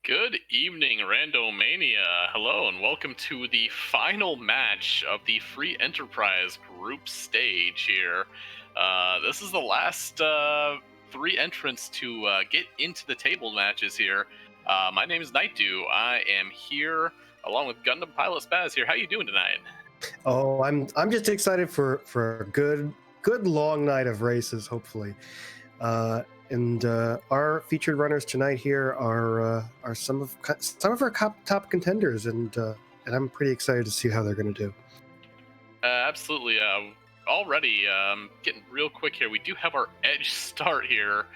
Good evening, Randomania. Hello, and welcome to the final match of the Free Enterprise group stage here. This is the last three entrants to get into the table matches here. My name is Nightdew. I am here along with Gundam Pilot Spaz here. How you doing tonight? Oh, I'm just excited for a good long night of races, hopefully. And our featured runners tonight here are some of our top contenders, and I'm pretty excited to see how they're going to do. Absolutely. Already getting real quick here. We do have our edge start here.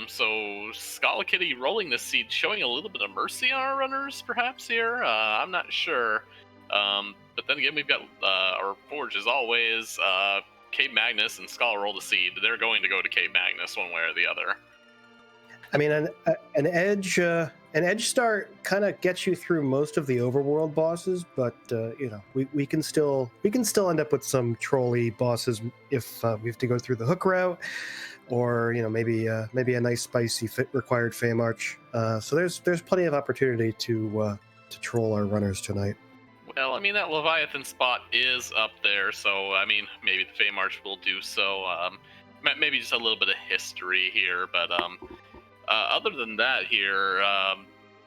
So Scala Kitty rolling the seed, showing a little bit of mercy on our runners, perhaps here. I'm not sure. But then again, we've got our Forge as always. Cave Magnus and Scala roll the seed. They're going to go to Cave Magnus one way or the other. I mean, an edge start kind of gets you through most of the overworld bosses, but we can still end up with some trolley bosses if we have to go through the hook route, or maybe a nice spicy required Fey March. So there's plenty of opportunity to troll our runners tonight. Well, I mean, that Leviathan spot is up there, so, I mean, maybe the Fey March will do so. Maybe just a little bit of history here, but other than that here,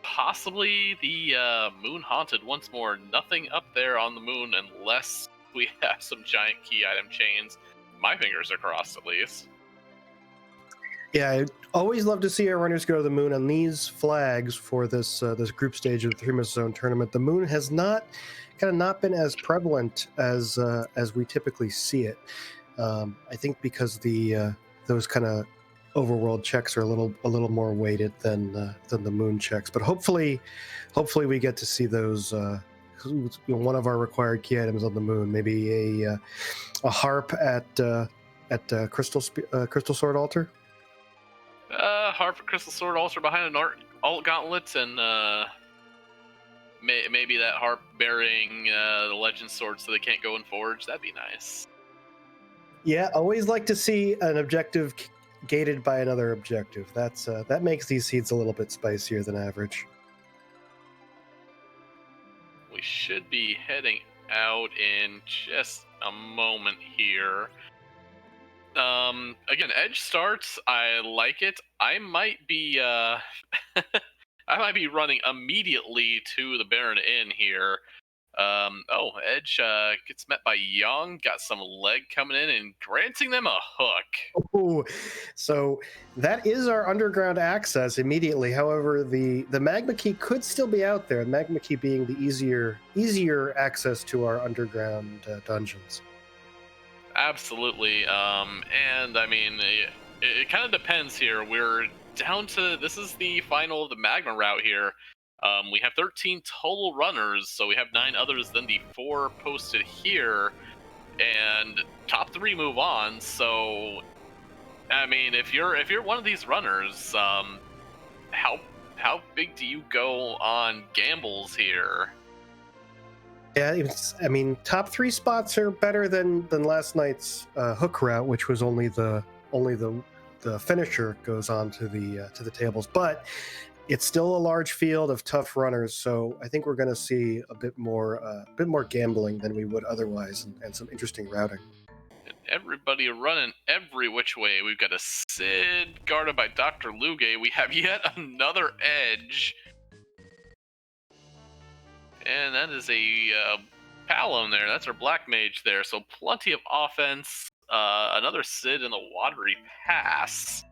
possibly the Moon Haunted once more. Nothing up there on the moon unless we have some giant key item chains. My fingers are crossed, at least. Yeah, I always love to see our runners go to the moon. On these flags for this group stage of the Threemus Zone tournament, the moon has not been as prevalent as we typically see it. I think because those kind of overworld checks are a little more weighted than the moon checks. But hopefully we get to see those. One of our required key items on the moon, maybe a harp at Crystal Sword Altar. Harp at Crystal Sword Altar behind an alt gauntlet, and maybe that harp bearing the legend sword so they can't go and forge. That'd be nice. Yeah, always like to see an objective gated by another objective. That makes these seeds a little bit spicier than average. We should be heading out in just a moment here. Again, edge starts. I like it. I might be I might be running immediately to the Baron Inn here. Edge gets met by Young, got some leg coming in and granting them a hook. Oh, so that is our underground access immediately. However, the Magma key could still be out there. Magma key being the easier access to our underground dungeons. Absolutely. And I mean, it kind of depends here. We're down to, this is the final of the Magma route here. We have 13 total runners, so we have 9 others than the 4 posted here, and top 3 move on. So, I mean, if you're one of these runners, how big do you go on gambles here? Yeah, I mean, top 3 spots are better than last night's hook route, which was only the finisher goes on to the tables, but it's still a large field of tough runners. So I think we're going to see a bit more gambling than we would otherwise, and some interesting routing. And everybody running every which way. We've got a Sid guarded by Dr. Luge. We have yet another edge. And that is a Palom there. That's our Black Mage there. So plenty of offense. Another Sid in the Watery Pass.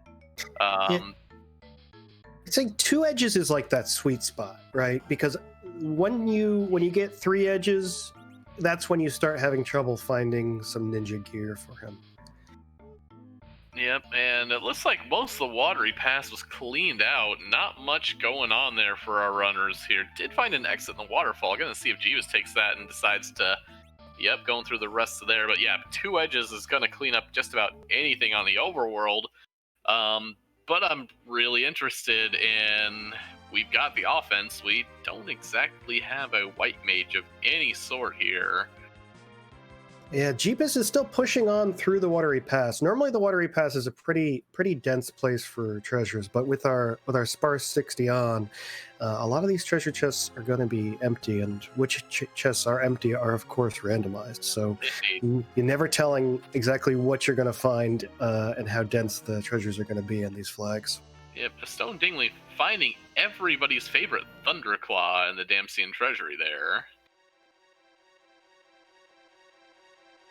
It's like 2 edges is like that sweet spot, right? Because when you get 3 edges, that's when you start having trouble finding some ninja gear for him. Yep, and it looks like most of the Watery Pass was cleaned out. Not much going on there for our runners here. Did find an exit in the waterfall. Gonna see if Jeeves takes that and decides to, going through the rest of there. But yeah, 2 edges is gonna clean up just about anything on the overworld. But I'm really interested in, we've got the offense. We don't exactly have a white mage of any sort here. Yeah, Jeepus is still pushing on through the Watery Pass. Normally, the Watery Pass is a pretty dense place for treasures, but with our sparse 60 on, a lot of these treasure chests are going to be empty, and which chests are empty are of course randomized. So you're never telling exactly what you're going to find and how dense the treasures are going to be in these flags. Yep, Stone Dingley finding everybody's favorite Thunderclaw in the Damsian Treasury there.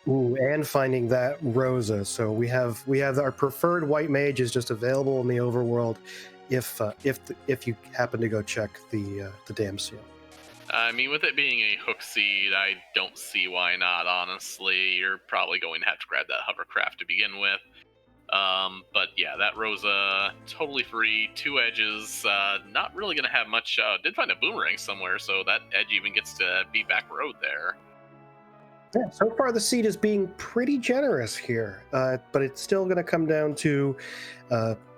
Ooh, and finding that Rosa. So we have our preferred white mage is just available in the overworld, if you happen to go check the Damsian. I mean, with it being a hook seed, I don't see why not, honestly. You're probably going to have to grab that hovercraft to begin with. But yeah, that Rosa, totally free, 2 edges, not really going to have much. Did find a boomerang somewhere, so that edge even gets to be back road there. Yeah, so far the seed is being pretty generous here, but it's still going to come down to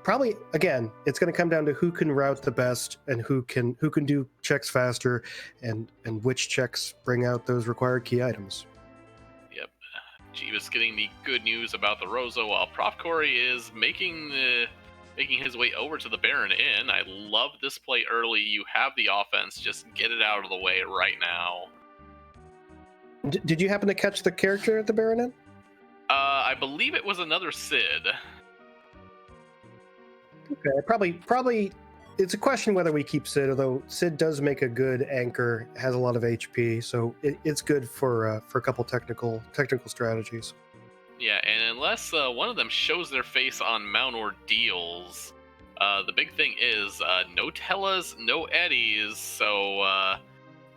probably again. It's going to come down to who can route the best and who can do checks faster, and which checks bring out those required key items. Yep, Jeebus getting the good news about the Rosa, while Prof Corey is making his way over to the Baron Inn. I love this play early. You have the offense, just get it out of the way right now. Did you happen to catch the character at the Baron Inn? I believe it was another Sid. Okay, probably. It's a question whether we keep Sid, although Sid does make a good anchor, has a lot of HP, so it's good for a couple technical strategies. Yeah, and unless one of them shows their face on Mount Ordeals, the big thing is no Tellas, no Eddies, so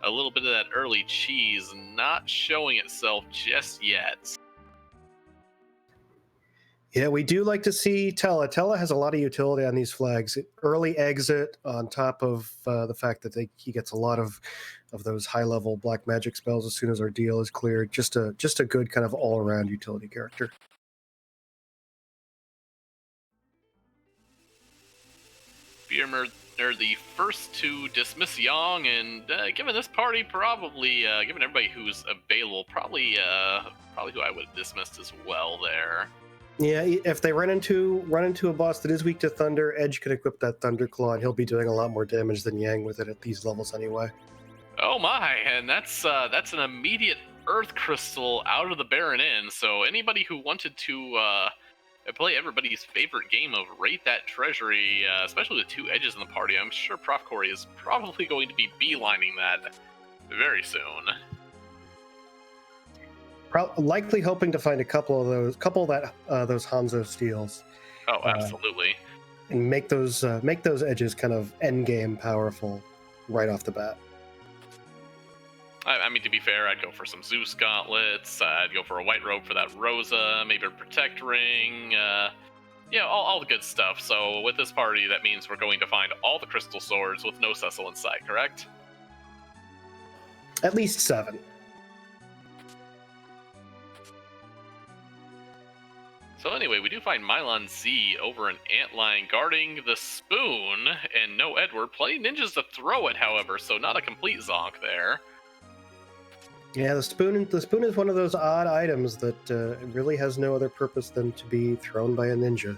a little bit of that early cheese not showing itself just yet. Yeah, we do like to see Tella. Tella has a lot of utility on these flags. Early exit on top of the fact that he gets a lot of those high-level black magic spells as soon as our deal is cleared. Just a good kind of all-around utility character. Beermer are the first to dismiss Yang, and given this party, probably given everybody who's available, probably who I would have dismissed as well there. Yeah, if they run into a boss that is weak to thunder, Edge can equip that Thunderclaw, and he'll be doing a lot more damage than Yang with it at these levels anyway. Oh my, and that's an immediate Earth Crystal out of the Baron Inn. So anybody who wanted to play everybody's favorite game of Rate That Treasury, especially with 2 edges in the party, I'm sure Prof Corey is probably going to be beelining that very soon. Likely hoping to find a couple of those Hanzo steals. Oh, absolutely. And make those edges kind of end game powerful right off the bat. I mean, to be fair, I'd go for some Zeus gauntlets. I'd go for a white robe for that Rosa, maybe a protect ring. Yeah, all the good stuff. So with this party, that means we're going to find all the crystal swords with no Cecil in sight, correct? At least 7. So anyway, we do find Mylon Z over an antline guarding the spoon, and no Edward. Plenty ninjas to throw it, however, so not a complete zonk there. Yeah, the spoon is one of those odd items that really has no other purpose than to be thrown by a ninja.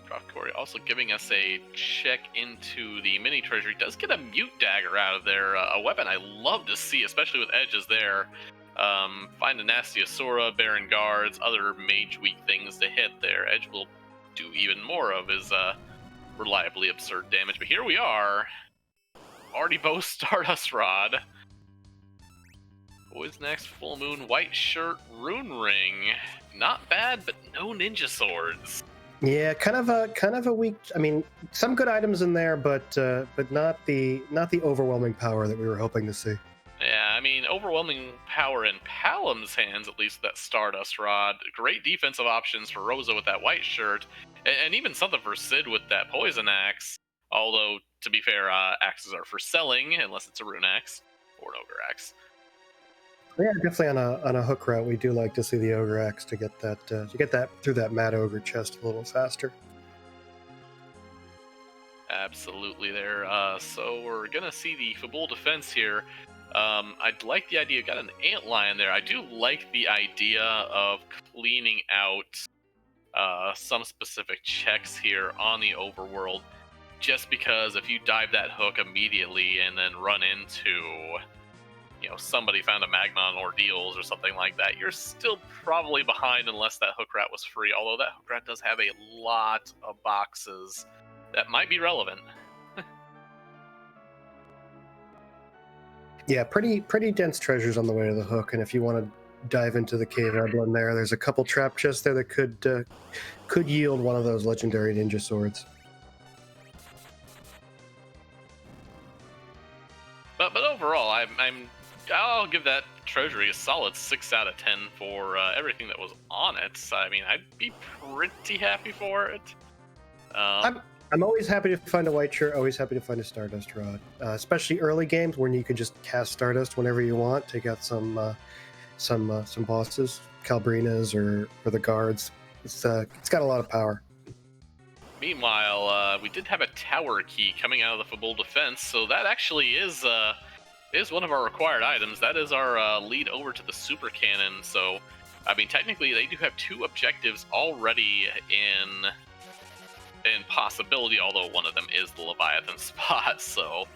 Prof Corey also giving us a check into the mini treasury. Does get a mute dagger out of there, a weapon I love to see, especially with edges there. Find a nasty Asura, Baron Guards, other mage weak things to hit there. Edge will do even more of his reliably absurd damage. But here we are. Already both Stardust Rod. Boys next, Full Moon, White Shirt, Rune Ring. Not bad, but no ninja swords. Yeah, kind of a weak. I mean, some good items in there, but not the overwhelming power that we were hoping to see. Yeah, I mean, overwhelming power in Palom's hands, at least that Stardust Rod. Great defensive options for Rosa with that white shirt, and even something for Sid with that poison axe. Although, to be fair, axes are for selling, unless it's a rune axe or an ogre axe. Yeah, definitely on a hook route, we do like to see the ogre axe to get that through that mad ogre chest a little faster. Absolutely there. So we're gonna see the Fabul defense here. I'd like the idea. Got an antlion there. I do like the idea of cleaning out some specific checks here on the overworld, just because if you dive that hook immediately and then run into, somebody found a Magma on Ordeals or something like that, you're still probably behind unless that hook rat was free. Although that hook rat does have a lot of boxes that might be relevant. Yeah, pretty dense treasures on the way to the hook, and if you want to dive into the cave emblem there's a couple trap chests there that could yield one of those legendary ninja swords. But overall, I'll give that treasury a solid 6 out of 10 for everything that was on it. I mean, I'd be pretty happy for it. I'm always happy to find a white shirt, always happy to find a Stardust rod, especially early games when you can just cast Stardust whenever you want, take out some bosses, Calbrinas or the guards. It's got a lot of power. Meanwhile, we did have a tower key coming out of the Fabul defense, so that actually is one of our required items. That is our lead over to the super cannon. So, I mean, technically, they do have 2 objectives already in possibility, although one of them is the Leviathan spot. So,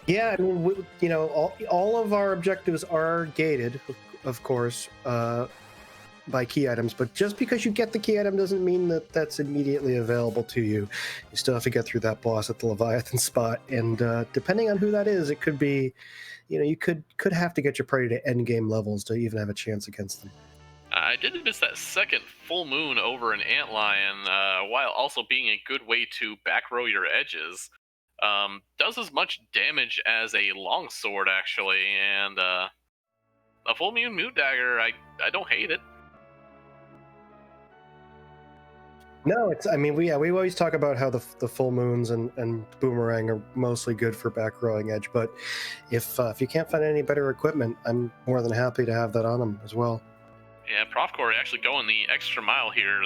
yeah, I mean, all of our objectives are gated, of course, by key items, but just because you get the key item doesn't mean that that's immediately available to you. You still have to get through that boss at the Leviathan spot, and depending on who that is, it could be, you could have to get your party to end game levels to even have a chance against them. I did miss that second full moon over an antlion, while also being a good way to back row your edges. Does as much damage as a longsword, actually, and a full moon dagger, I don't hate it. No, we always talk about how the full moons and boomerang are mostly good for back rowing edge, but if you can't find any better equipment, I'm more than happy to have that on them as well. Yeah, Prof Corey actually going the extra mile here,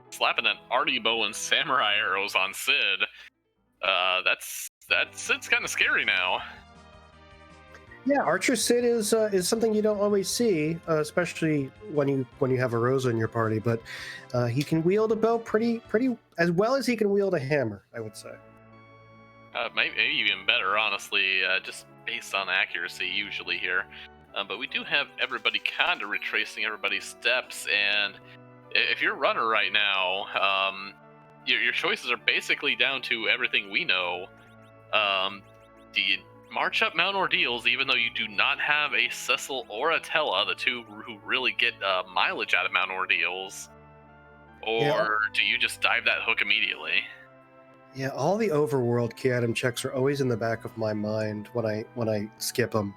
slapping that arty bow and samurai arrows on Sid. That's Sid's kind of scary now. Yeah, Archer Sid is something you don't always see, especially when you have a Rosa in your party. But he can wield a bow pretty as well as he can wield a hammer, I would say. Maybe even better, honestly, just based on accuracy usually here. But we do have everybody kind of retracing everybody's steps, and if you're a runner right now, your choices are basically down to everything we know. Do you march up Mount Ordeals, even though you do not have a Cecil or a Tella, the 2 who really get mileage out of Mount Ordeals, or do you just dive that hook immediately? Yeah, all the overworld key item checks are always in the back of my mind when I skip them,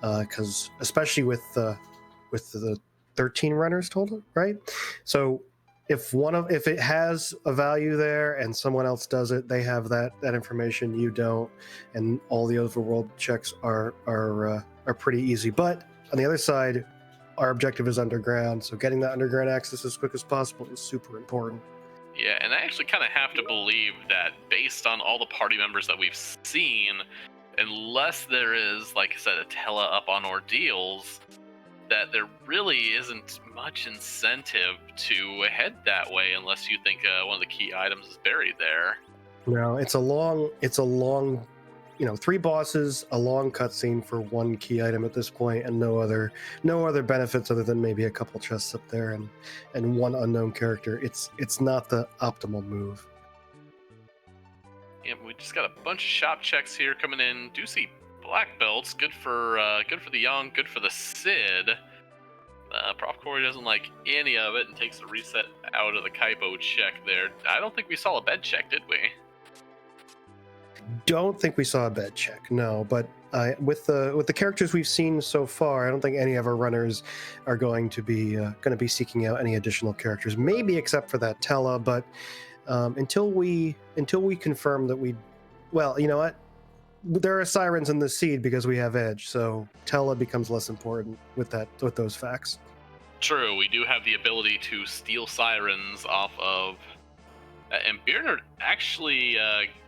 because especially with the 13 runners total, right? So if it has a value there and someone else does it, they have that information, you don't, and all the overworld checks are pretty easy. But on the other side, our objective is underground, so getting that underground access as quick as possible is super important. Yeah, and I actually kind of have to believe that based on all the party members that we've seen, unless there is, like I said, a Tella up on Ordeals, that there really isn't much incentive to head that way unless you think one of the key items is buried there. No, it's a long 3 bosses, a long cutscene for 1 key item at this point, and no other benefits other than maybe a couple chests up there and 1 unknown character. It's not the optimal move. Yeah, we just got a bunch of shop checks here coming in. Do see black belts, good for the young, good for the Sid. Prof Corey doesn't like any of it and takes a reset out of the Kaipo check there. I don't think we saw a bed check, did we? Don't think we saw a bed check, no. But with the characters we've seen so far, I don't think any of our runners are going to be seeking out any additional characters. Maybe except for that Tella, but until we confirm that well, you know what? There are sirens in the seed because we have edge, so Tella becomes less important with those facts. True, we do have the ability to steal sirens off of, and Beardner actually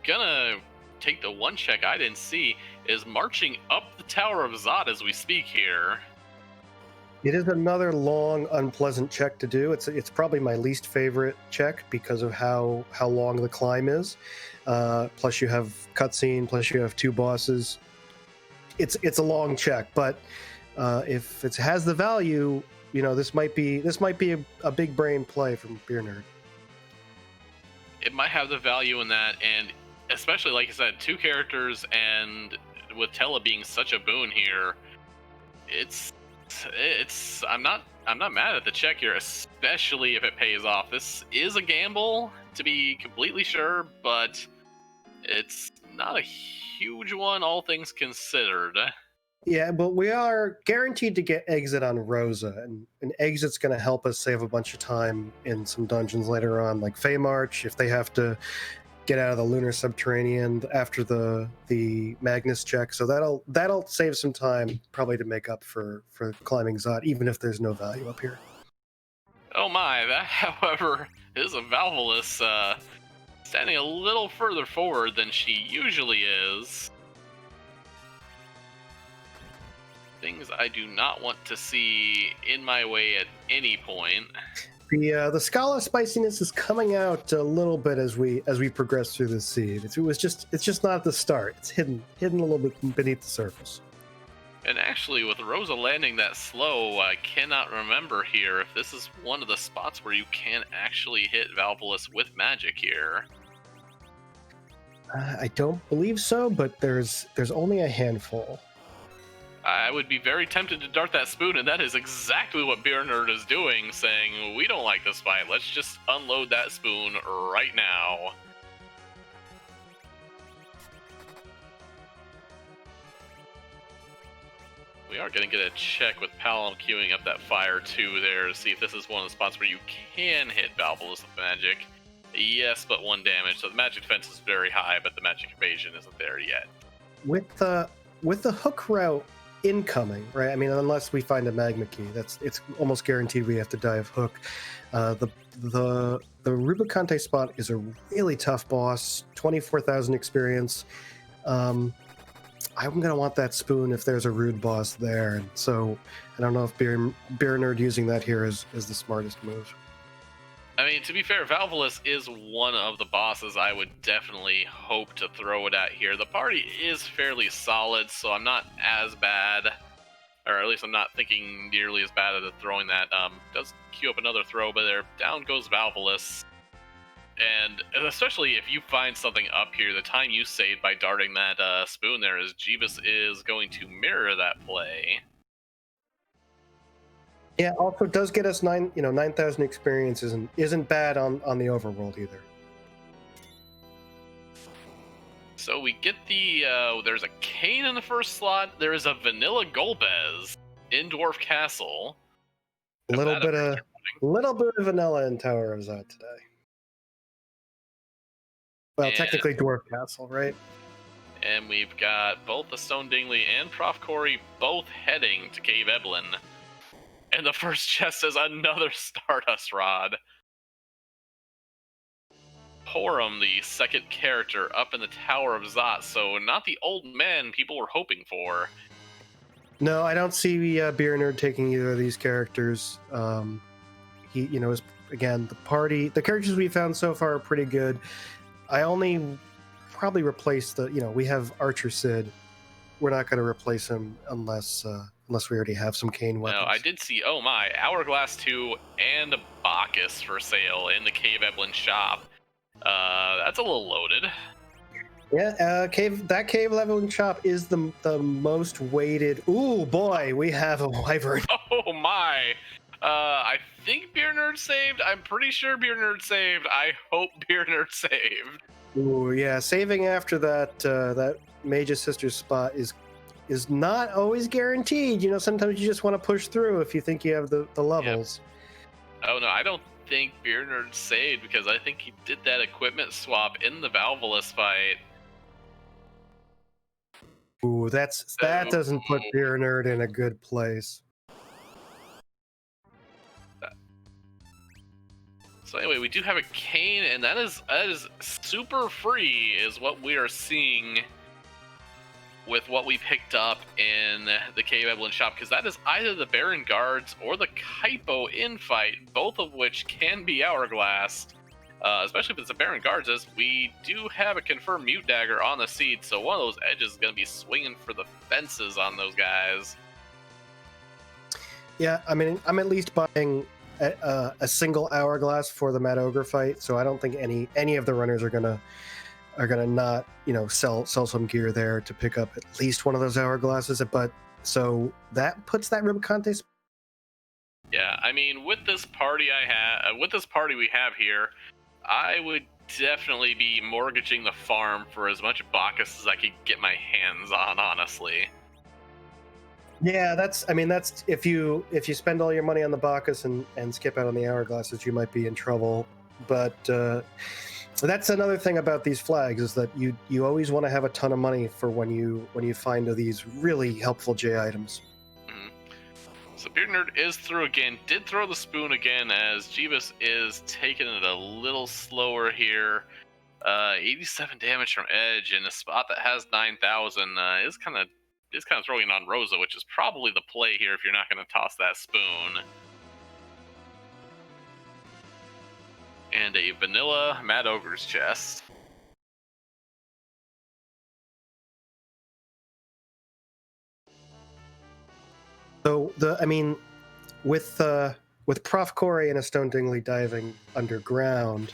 gonna take the one check I didn't see, is marching up the Tower of Zod as we speak here. It is another long, unpleasant check to do. It's probably my least favorite check because of how long the climb is. Plus you have cutscene. Plus you have 2 bosses. It's a long check, but if it has the value, this might be a big brain play from Beer Nerd. It might have the value in that, and especially like I said, 2 characters, and with Tella being such a boon here, it's I'm not mad at the check here, especially if it pays off. This is a gamble, to be completely sure, but it's not a huge one, all things considered. Yeah, but we are guaranteed to get exit on Rosa, and an exit's going to help us save a bunch of time in some dungeons later on, like Feymarch, if they have to get out of the lunar subterranean after the Magnus check. So that'll save some time, probably, to make up for climbing Zod, even if there's no value up here. Oh my, that, however, is a Valvolus standing a little further forward than she usually is. Things I do not want to see in my way at any point. The Scala spiciness is coming out a little bit as we progress through the seed. It's just not at the start. It's hidden a little bit beneath the surface. And actually, with Rosa landing that slow, I cannot remember here if this is one of the spots where you can actually hit Valvolus with magic here. I don't believe so, but there's only a handful. I would be very tempted to dart that spoon, and that is exactly what Beer Nerd is doing, saying, we don't like this fight, let's just unload that spoon right now. We are going to get a check with Palom queuing up that fire too there to see if this is one of the spots where you can hit Valvolus with magic. Yes, but 1 damage, so the magic defense is very high, but the magic evasion isn't there yet. With the hook route incoming, right? I mean, unless we find a magma key, it's almost guaranteed we have to die of hook. The Rubicante spot is a really tough boss. 24,000 experience. I'm gonna want that spoon if there's a rude boss there, and so I don't know if Beer Nerd using that here is the smartest move. I mean, to be fair, Valvolus is one of the bosses I would definitely hope to throw it at here. The party is fairly solid, so I'm not as bad, or at least I'm not thinking nearly as bad at throwing that. Does queue up another throw, but there down goes Valvolus. And especially if you find something up here, the time you saved by darting that spoon there is Jeebus is going to mirror that play. Yeah, also does get us 9,000 experience isn't bad on the overworld either. So we get the there's a Cane in the first slot. There is a Vanilla Golbez in Dwarf Castle. A little bit of vanilla in Tower of Zod today. Well, technically Dwarf Castle, right? And we've got both the Stone Dingley and Prof. Corey both heading to Cave Eblin. And the first chest is another Stardust Rod. Porum, the second character up in the Tower of Zot, so not the old man people were hoping for. No, I don't see Beer Nerd taking either of these characters. He, is, again, the characters we found so far are pretty good. I only probably replace we have Archer Sid. We're not going to replace him unless we already have some Cane weapons. No, I did see, oh my, Hourglass 2 and a Bacchus for sale in the Cave Eblin shop. That's a little loaded. Yeah, Cave Eblin shop is the most weighted. Ooh, boy, we have a Wyvern. Oh my. I think Beer Nerd saved. I'm pretty sure Beer Nerd saved. I hope Beer Nerd saved. Ooh, yeah, saving after that Mage's Sister's spot is not always guaranteed. Sometimes you just want to push through if you think you have the levels. Yep. Oh no, I don't think Beer Nerd saved because I think he did that equipment swap in the Valvolus fight. Ooh, that doesn't put Beer Nerd in a good place. So anyway, we do have a Kane, and that is super free, is what we are seeing with what we picked up in the Cave Evelyn shop, because that is either the Baron Guards or the Kaipo Infight, both of which can be Hourglass. Especially if it's a Baron Guards, as we do have a confirmed Mute Dagger on the seat, so one of those edges is going to be swinging for the fences on those guys. Yeah, I mean, I'm at least buying a single Hourglass for the Mad Ogre fight, so I don't think any of the runners are gonna not, you know, sell some gear there to pick up at least one of those Hourglasses. But so that puts that Rubicante. Yeah, I mean, with this party we have here, I would definitely be mortgaging the farm for as much Bacchus as I could get my hands on, honestly. Yeah, that's if you spend all your money on the Bacchus and skip out on the Hourglasses, you might be in trouble. But that's another thing about these flags, is that you always want to have a ton of money for when you find these really helpful J items. Mm-hmm. So Beard Nerd is through again, did throw the spoon again, as Jeebus is taking it a little slower here. 87 damage from Edge in a spot that has 9,000 is kind of throwing on Rosa, which is probably the play here if you're not going to toss that spoon. And a vanilla Mad Ogre's chest. So with Prof. Corey and a Stone Dingley diving underground,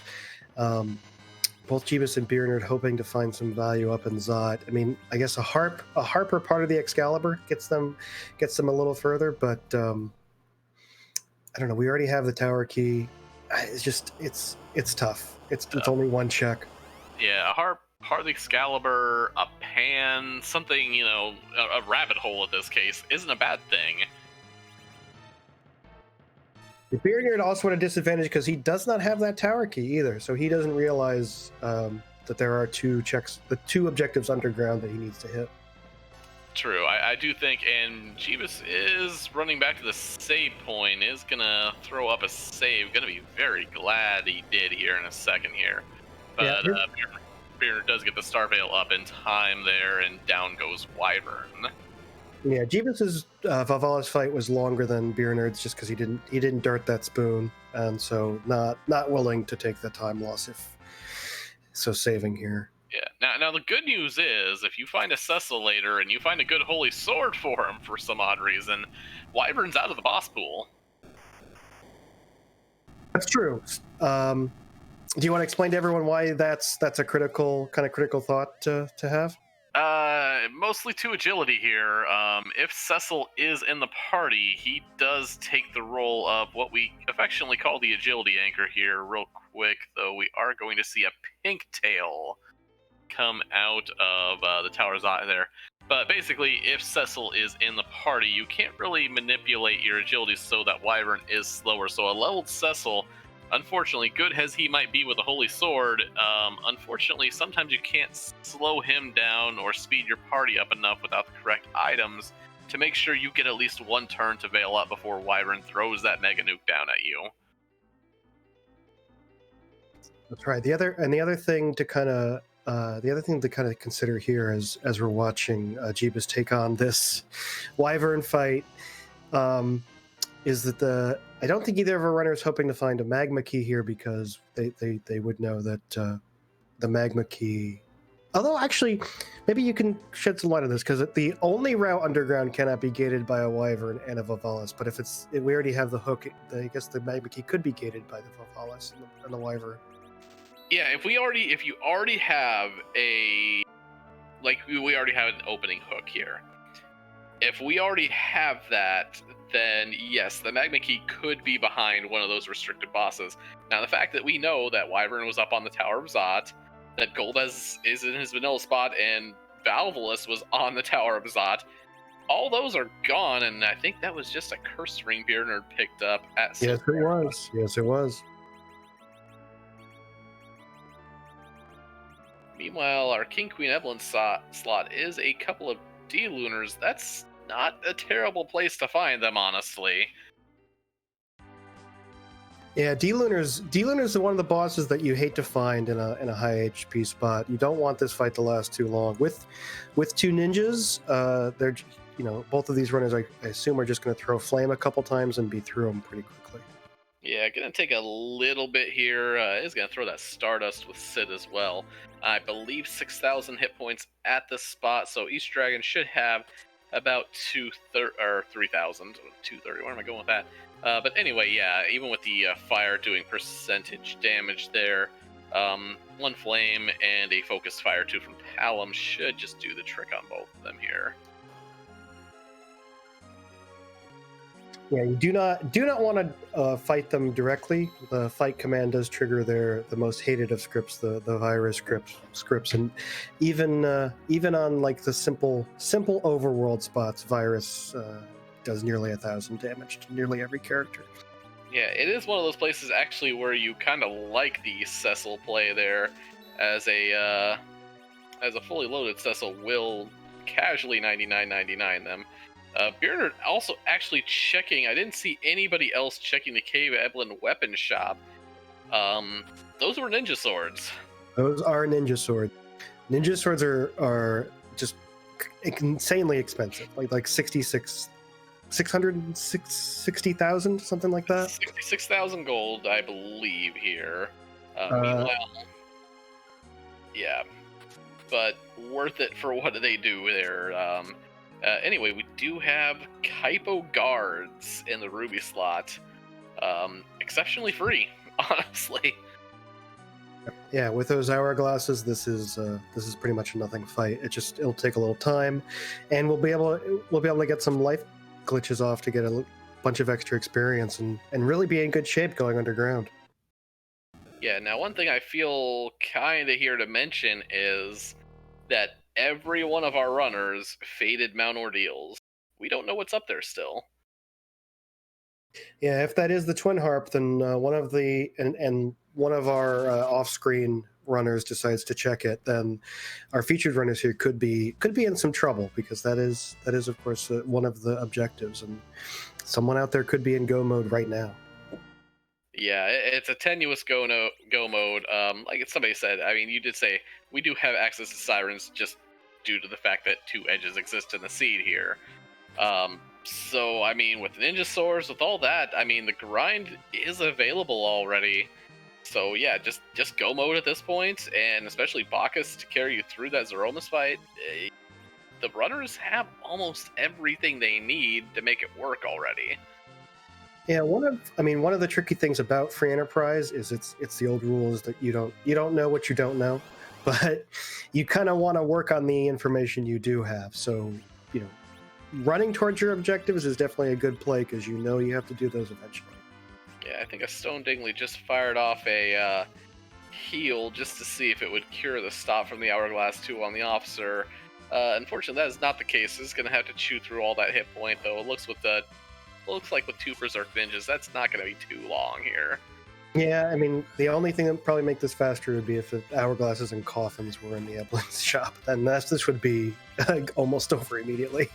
both Jeebus and Beer Nerd hoping to find some value up in Zot. I mean, I guess a Harper part of the Excalibur gets them a little further, but I don't know. We already have the tower key. It's just it's tough. It's only one check. Yeah, a harp, part of the Excalibur, a pan, something, you know, a rabbit hole in this case isn't a bad thing. The Beer Nerd also at a disadvantage because he does not have that tower key either, so he doesn't realize that there are two objectives underground that he needs to hit. True, I do think, and Jeebus is running back to the save point, is gonna throw up a save. Gonna be very glad he did here in a second here. But yeah, Beer does get the Star Veil up in time there, and down goes Wyvern. Yeah, Jeebus's Valvalis fight was longer than Beer Nerd's just because he didn't dirt that spoon, and so not willing to take the time loss saving here. Yeah. Now the good news is, if you find a Cecil later and you find a good holy sword for him for some odd reason, Wyvern's out of the boss pool. That's true. Do you want to explain to everyone why that's a critical thought to have? Mostly to agility here. If Cecil is in the party, he does take the role of what we affectionately call the agility anchor here. Real quick, though, we are going to see a pink tail come out of the Tower's Eye there. But basically, if Cecil is in the party, you can't really manipulate your agility so that Wyvern is slower. So a leveled Cecil, unfortunately, good as he might be with a Holy Sword, unfortunately, sometimes you can't slow him down or speed your party up enough without the correct items to make sure you get at least one turn to veil up before Wyvern throws that Mega Nuke down at you. That's right. The other thing to kind of consider here as we're watching Jeebus take on this Wyvern fight is that I don't think either of our runners hoping to find a Magma key here, because they would know that the Magma key. Although actually, maybe you can shed some light on this, because the only route underground cannot be gated by a Wyvern and a Valvalis. But if we already have the hook, I guess the Magma key could be gated by the Valvalis and the Wyvern. Yeah, if you already have we already have an opening hook here. If we already have that, then yes, the Magma Key could be behind one of those restricted bosses. Now, the fact that we know that Wyvern was up on the Tower of Zot, that Golbez is in his vanilla spot, and Valvalis was on the Tower of Zot, all those are gone, and I think that was just a curse ring Beer Nerd picked up at Yes, it was. Yes, it was. Meanwhile, our King Queen Evelyn slot is a couple of D-Lunars. That's not a terrible place to find them, honestly. Yeah, D-Lunar's one of the bosses that you hate to find in a high HP spot. You don't want this fight to last too long. With two ninjas, they're both of these runners I assume are just going to throw flame a couple times and be through them pretty quickly. Yeah, gonna take a little bit here. Is gonna throw that Stardust with Sid as well. I believe 6,000 hit points at this spot, so each dragon should have about 3,000, 230. Where am I going with that? But anyway, yeah, even with the fire doing percentage damage there, one flame and a focused fire 2 from Palom should just do the trick on both of them here. Yeah, you do not want to fight them directly. The fight command does trigger the most hated of scripts, the virus scripts, and even on like the simple overworld spots, virus does nearly 1,000 damage to nearly every character. Yeah, it is one of those places actually where you kind of like the Cecil play there, as a fully loaded Cecil will casually 99.99 them. Bearder also actually checking. I didn't see anybody else checking the Cave Eblin weapon shop. Those were ninja swords. Those are ninja swords. Ninja swords are just insanely expensive, like 660,000, something like that. 66,000 gold, I believe here. Meanwhile, yeah, but worth it for what they do there. Anyway, we do have Kaipo guards in the ruby slot. Exceptionally free, honestly. Yeah, with those hourglasses, this is pretty much a nothing fight. It'll take a little time, and we'll be able to get some life glitches off to get a bunch of extra experience and really be in good shape going underground. Yeah. Now, one thing I feel kind of here to mention is that every one of our runners faded Mount Ordeals. We don't know what's up there still. Yeah, if that is the twin harp, then one of our off-screen runners decides to check it, then our featured runners here could be in some trouble, because that is of course one of the objectives, and someone out there could be in go mode right now. Yeah, it's a tenuous go mode. Like somebody said, I mean, you did say we do have access to sirens just due to the fact that two edges exist in the seed here. So, I mean, with ninja swords, with all that, I mean, the grind is available already. So yeah, just go mode at this point, and especially Bacchus to carry you through that Zeromus fight. The runners have almost everything they need to make it work already. Yeah, one of the tricky things about free enterprise is it's the old rules that you don't know what you don't know, but you kind of want to work on the information you do have. So, running towards your objectives is definitely a good play, because you have to do those eventually. Yeah, I think a Stone Dingley just fired off a heal just to see if it would cure the stop from the Hourglass 2 on the officer. Unfortunately, that is not the case. It's going to have to chew through all that hit point, though. It looks like with two Berserk Ninjas, that's not going to be too long here. Yeah, I mean, the only thing that would probably make this faster would be if the hourglasses and coffins were in the Eblin's shop. Then this would be almost over immediately.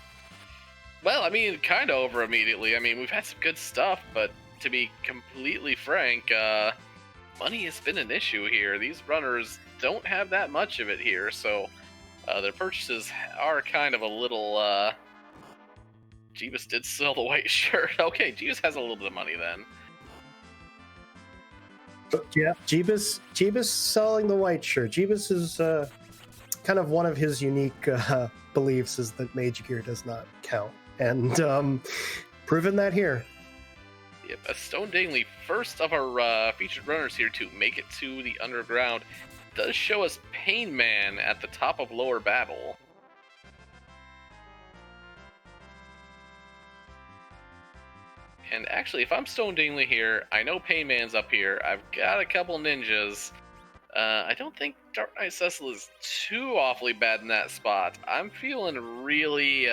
Well, I mean, kind of over immediately. I mean, we've had some good stuff, but to be completely frank, money has been an issue here. These runners don't have that much of it here, so their purchases are kind of a little... Jeebus did sell the white shirt. Okay, Jeebus has a little bit of money then. Yeah, Jeebus selling the white shirt. Jeebus is kind of one of his unique beliefs is that mage gear does not count, and proven that here. Yep, a Stone Dingley, first of our featured runners here to make it to the underground, does show us Pain Man at the top of Lower Battle. And actually, if I'm Stone Dingley here, I know Pain Man's up here. I've got a couple ninjas. I don't think Dark Knight Cecil is too awfully bad in that spot. I'm feeling really,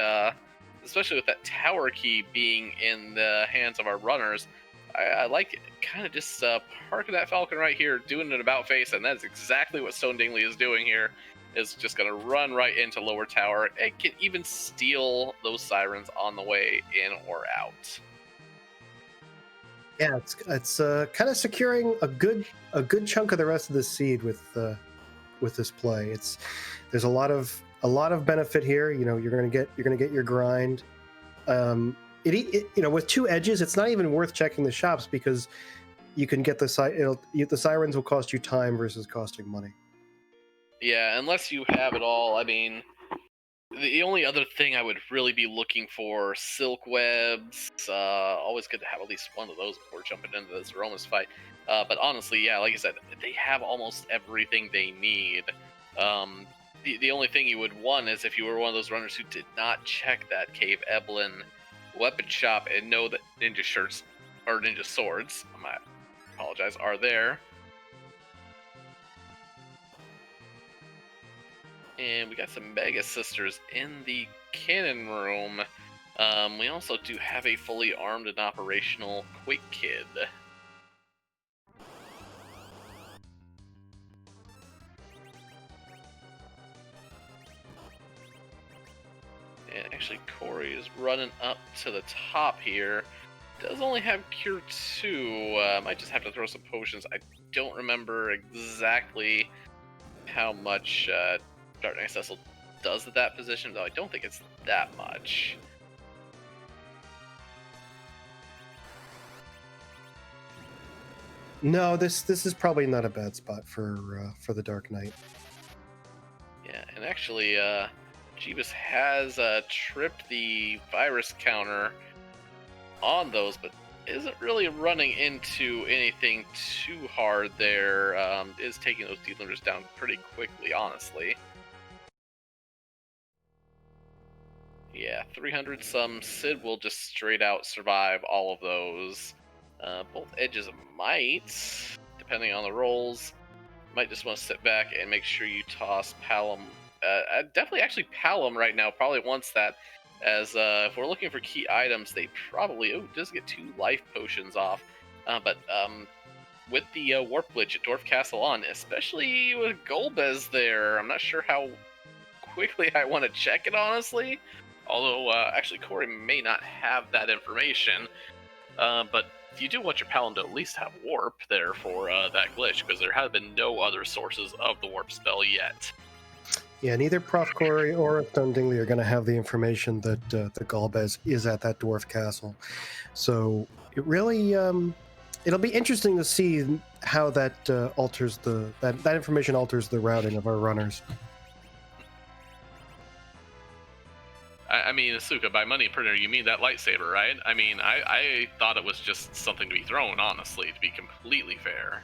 especially with that tower key being in the hands of our runners, I like it. Kind of just parking that Falcon right here, doing an about face, and that's exactly what Stone Dingley is doing here. Is just going to run right into Lower Tower. It can even steal those sirens on the way in or out. Yeah, it's kind of securing a good chunk of the rest of the seed with this play. There's a lot of benefit here. You know, you're gonna get your grind. With 2 edges, it's not even worth checking the shops because you can get the sirens will cost you time versus costing money. Yeah, unless you have it all. I mean, the only other thing I would really be looking for, silk webs. Always good to have at least one of those before jumping into this Romus fight. But honestly, yeah, like I said, they have almost everything they need. The only thing you would want is if you were one of those runners who did not check that Cave Eblin weapon shop and know that ninja shirts or ninja swords, I apologize, are there. And we got some Mega Sisters in the cannon room. We also do have a fully armed and operational Quake Kid. And actually, Corey is running up to the top here. Does only have Cure 2. Might just have to throw some potions. I don't remember exactly how much Dark Knight Cecil does at that position, though I don't think it's that much. No, this is probably not a bad spot for the Dark Knight. Yeah, and actually, Jeebus has tripped the virus counter on those, but isn't really running into anything too hard there. Is taking those dealers down pretty quickly, honestly. Yeah, 300 some. Sid will just straight out survive all of those. Both edges might, depending on the rolls, might just want to sit back and make sure you toss Palom. Definitely, actually, Palom right now probably wants that. As if we're looking for key items, they probably does get 2 life potions off. But with the warp glitch at Dwarf Castle on, especially with Golbez there, I'm not sure how quickly I want to check it, honestly. Although, actually, Corey may not have that information. But you do want your Palom to at least have warp there for that glitch, because there have been no other sources of the warp spell yet. Yeah, neither Prof. Corey or Stone Dingley are going to have the information that the Golbez is at that dwarf castle. So it really, it'll be interesting to see how that alters that information alters the routing of our runners. I mean, Asuka, by money printer, you mean that lightsaber, right? I mean, I thought it was just something to be thrown, honestly, to be completely fair.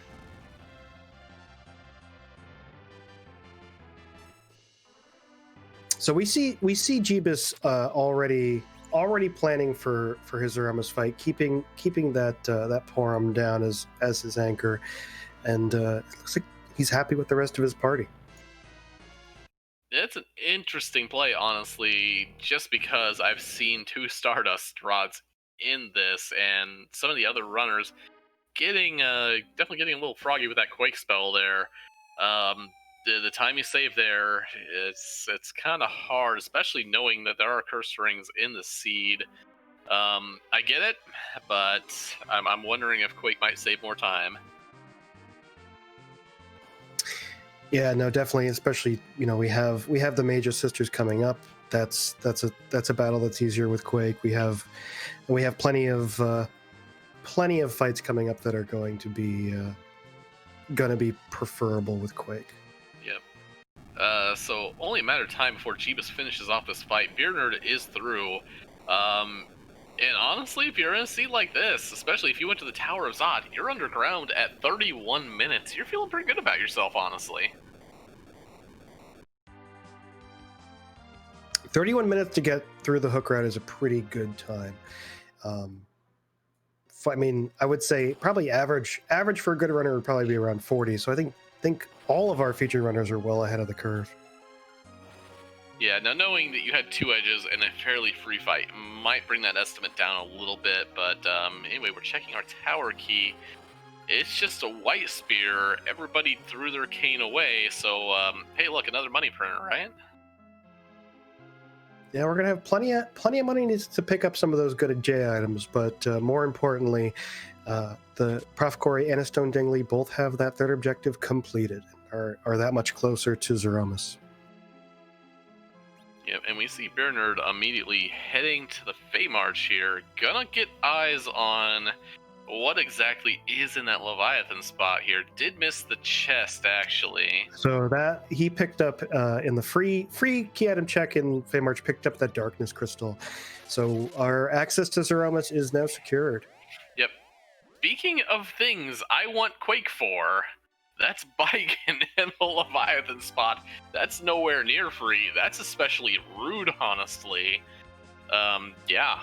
So we see Jeebus already planning for his Aramis fight, keeping that Porum down as his anchor, and it looks like he's happy with the rest of his party. It's an interesting play, honestly, just because I've seen 2 Stardust rods in this, and some of the other runners getting definitely getting a little froggy with that Quake spell there. The time you save there, it's kind of hard, especially knowing that there are curse rings in the seed. I get it, but I'm wondering if Quake might save more time. Yeah, no, definitely. Especially, we have the Major Sisters coming up. That's a battle that's easier with Quake. We have plenty of fights coming up that are going to be preferable with Quake. Yep. So only a matter of time before Jeebus finishes off this fight. Beer Nerd is through. And honestly, if you're in a seat like this, especially if you went to the Tower of Zod, you're underground at 31 minutes. You're feeling pretty good about yourself, honestly. 31 minutes to get through the hook route is a pretty good time. I mean, I would say probably average for a good runner would probably be around 40. So I think all of our featured runners are well ahead of the curve. Yeah, now knowing that you had 2 edges and a fairly free fight might bring that estimate down a little bit, but anyway, we're checking our tower key. It's just a white spear. Everybody threw their cane away, so hey, look, another money printer, right? Yeah, we're gonna have plenty of money to pick up some of those good J items, but more importantly, the Prof. Corey and Stone Dingley both have that third objective completed, are that much closer to Zeromus. Yep, and we see Bernard immediately heading to the Fey March here, gonna get eyes on what exactly is in that Leviathan spot here. Did miss the chest, actually. So that he picked up in the free key item check in Feymarch, picked up that darkness crystal. So our access to Zeromus is now secured. Yep. Speaking of things I want Quake for, that's Baiken in the Leviathan spot. That's nowhere near free. That's especially rude, honestly. Yeah.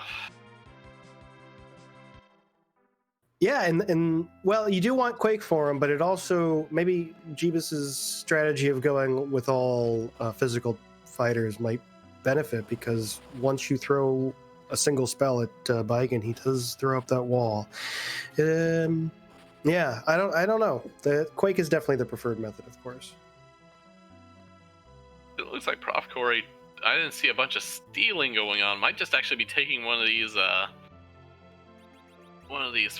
Yeah, and well, you do want Quake for him, but it also maybe Jeebus's strategy of going with all physical fighters might benefit, because once you throw a single spell at Baiken, he does throw up that wall. Yeah, I don't know. The Quake is definitely the preferred method, of course. It looks like Prof. Corey, I didn't see a bunch of stealing going on. Might just actually be taking one of these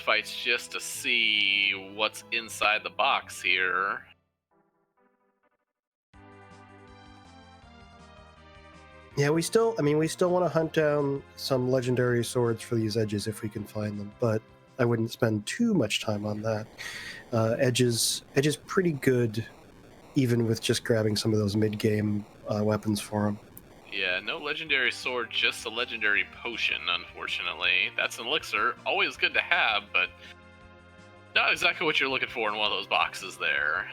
fights just to see what's inside the box here. Yeah, we still want to hunt down some legendary swords for these edges if we can find them, but I wouldn't spend too much time on that. Edge is pretty good, even with just grabbing some of those mid-game weapons for him. Yeah, no legendary sword, just a legendary potion, unfortunately. That's an elixir, always good to have, but not exactly what you're looking for in one of those boxes there.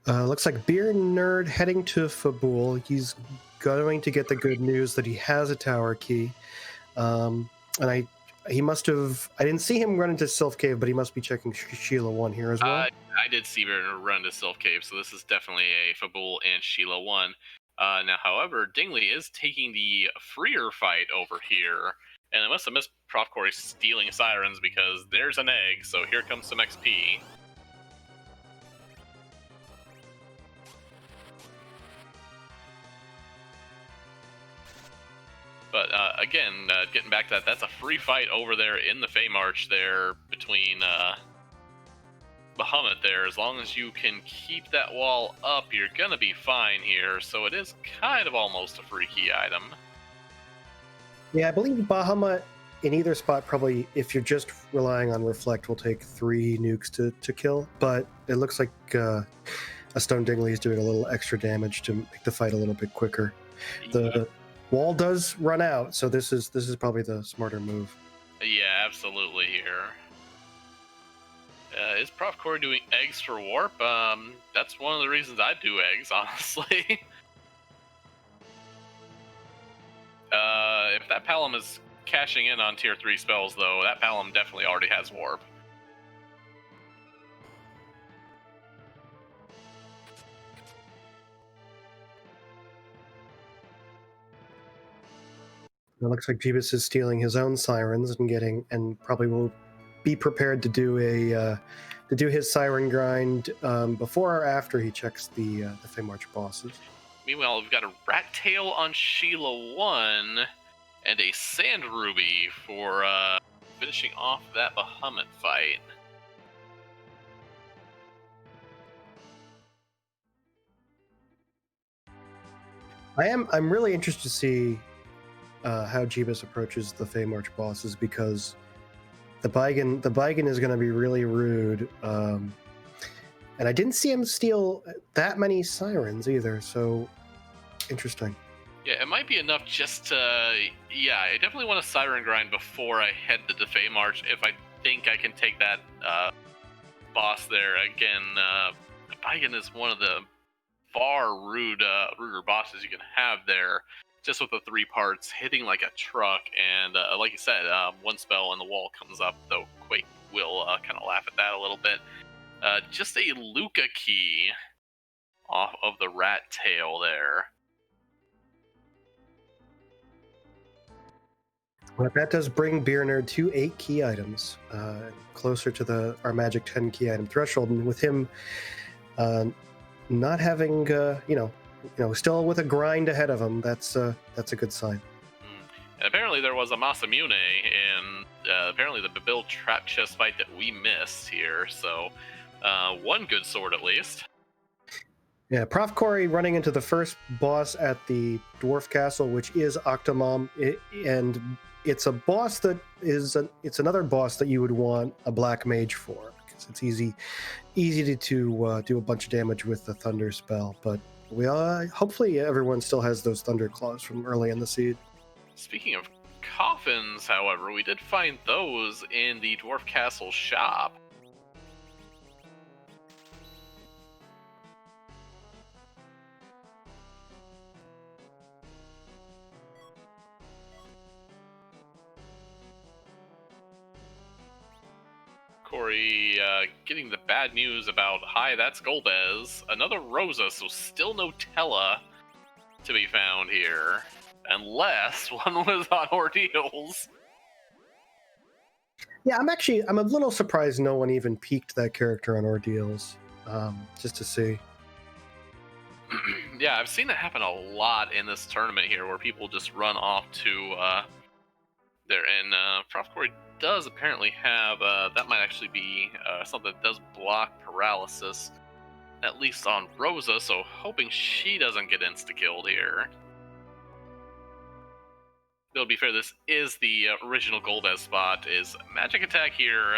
Looks like Beer Nerd heading to Fabul. He's going to get the good news that he has a tower key. And he must have. I didn't see him run into Sylph Cave, but he must be checking Sheila 1 here as well. I did see Bernard run to Sylph Cave, so this is definitely a Fabul and Sheila 1. Now, however, Dingley is taking the freer fight over here, and I must have missed Prof. Corey stealing sirens, because there's an egg, so here comes some XP. But again, getting back to that, that's a free fight over there in the Fey March there between Bahamut there. As long as you can keep that wall up, you're gonna be fine here. So it is kind of almost a free key item. Yeah, I believe Bahamut in either spot, probably, if you're just relying on Reflect, will take 3 nukes to kill. But it looks like a Stone Dingley is doing a little extra damage to make the fight a little bit quicker. The wall does run out, so this is probably the smarter move. Yeah, absolutely here. Is Prof. Corey doing eggs for warp? That's one of the reasons I do eggs, honestly. If that Palom is cashing in on tier 3 spells, though, that Palom definitely already has warp. It looks like Jeebus is stealing his own sirens and probably will be prepared to do his siren grind before or after he checks the Fey March bosses. Meanwhile, we've got a Rat Tail on Sheila 1 and a Sand Ruby for finishing off that Bahamut fight. I'm really interested to see how Jeebus approaches the Fey March bosses, because the Baigen is going to be really rude. And I didn't see him steal that many sirens either, so interesting. Yeah, it might be enough just to... Yeah, I definitely want a Siren Grind before I head to the Fey March, if I think I can take that boss there. Again, Baigen is one of the far ruder bosses you can have there, just with the 3 parts, hitting like a truck, and like you said, one spell and the wall comes up, though Quake will kind of laugh at that a little bit. Just a Luca key off of the Rat Tail there. Well, that does bring Beer Nerd to 8 key items, closer to our magic 10 key item threshold. And with him not having, still with a grind ahead of him, that's a good sign. And apparently there was a Masamune in apparently the build trap chest fight that we missed here. So one good sword at least. Yeah, Prof. Corey running into the first boss at the Dwarf Castle, which is Octomom, and it's a boss that it's another boss that you would want a black mage for, because it's easy to do a bunch of damage with the thunder spell. But hopefully everyone still has those thunder claws from early in the seed. Speaking of coffins, however, we did find those in the Dwarf Castle shop. Corey getting the bad news about, hi, that's Golbez. Another Rosa, so still no Tella to be found here. Unless one was on Ordeals. Yeah, I'm a little surprised no one even peeked that character on Ordeals, just to see. Yeah, I've seen it happen a lot in this tournament here, where people just run off to there. And Prof. Corey does apparently have, that might actually be something that does block paralysis, at least on Rosa, so hoping she doesn't get insta-killed here. Though, to be fair, this is the original Golbez spot. Is magic attack here,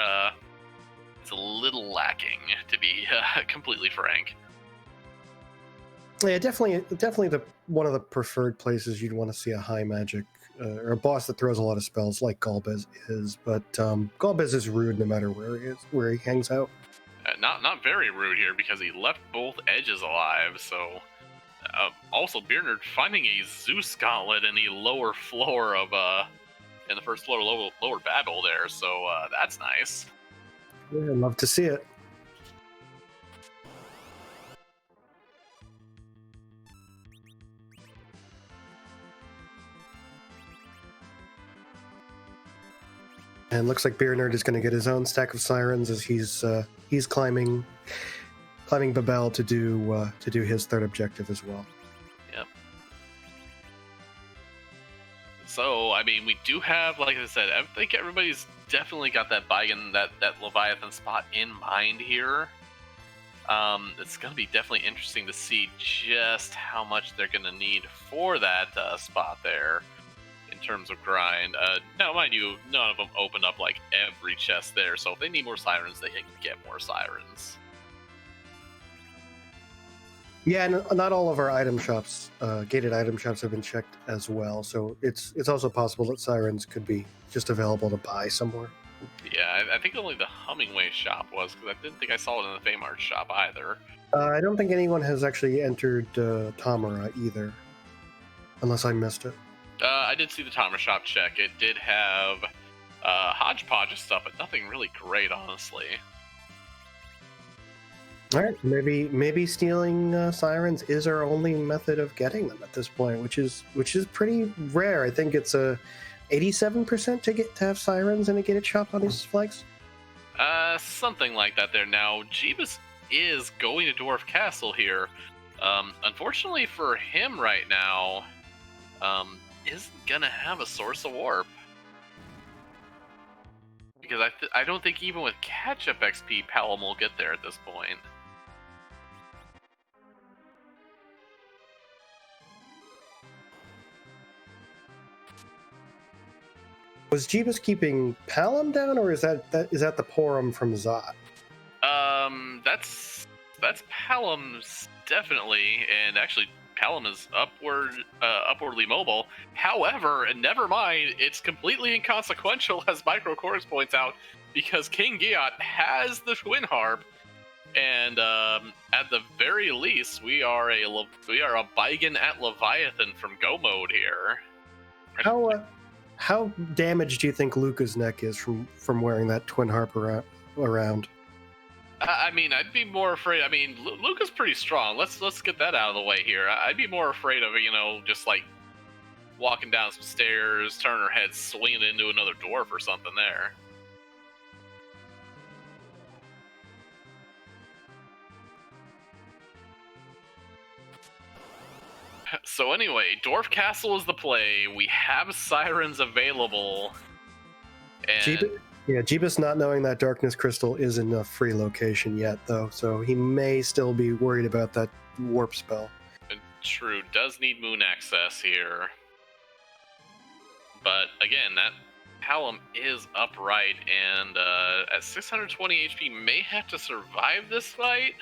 it's a little lacking, to be completely frank. Yeah, definitely one of the preferred places you'd want to see a high magic or a boss that throws a lot of spells like Golbez is. But Golbez is rude no matter where he hangs out. Not very rude here, because he left both edges alive. So also Beer Nerd finding a Zeus gauntlet in the lower floor of in the first floor lower Babel there. So that's nice. Yeah, I'd love to see it. And looks like Beer Nerd is going to get his own stack of sirens as he's climbing Babel to do his third objective as well. Yep. So I mean, we do have, like I said, I think everybody's definitely got that Baigan, that Leviathan spot in mind here. It's going to be definitely interesting to see just how much they're going to need for that spot there. In terms of grind. Now, mind you, none of them open up like every chest there, so if they need more sirens, they can get more sirens. Yeah, and not all of our item shops, gated item shops, have been checked as well. So it's also possible that sirens could be just available to buy somewhere. Yeah, I think only the Hummingway shop was, because I didn't think I saw it in the Famart shop either. I don't think anyone has actually entered Tamara either, unless I missed it. I did see the Tamara shop check. It did have hodgepodge of stuff, but nothing really great, honestly. All right, maybe stealing sirens is our only method of getting them at this point, which is pretty rare. I think it's a 87% to have sirens in a gated shop on these flags. Something like that there. Now, Jeebus is going to Dwarf Castle here. Unfortunately for him right now, isn't gonna have a source of warp, because I don't think even with catch-up XP, Palom will get there at this point. Was Jeebus keeping Palom down, or is that the Porum from Zot? That's Palom's definitely, and actually Palom is upwardly mobile. However, and never mind, it's completely inconsequential, as Micro Chorus points out, because King Giat has the Twin Harp, and at the very least, we are a Baigan at Leviathan from Go mode here. How damaged do you think Luca's neck is from wearing that Twin Harp around? I mean, I'd be more afraid. I mean, Luca's pretty strong. Let's get that out of the way here. I'd be more afraid of, just like walking down some stairs, turning her head, swinging into another dwarf or something there. So anyway, Dwarf Castle is the play. We have sirens available. And Jeebus not knowing that Darkness Crystal is in a free location yet, though, so he may still be worried about that warp spell. True, does need moon access here. But again, that Palom is upright, and at 620 HP may have to survive this fight.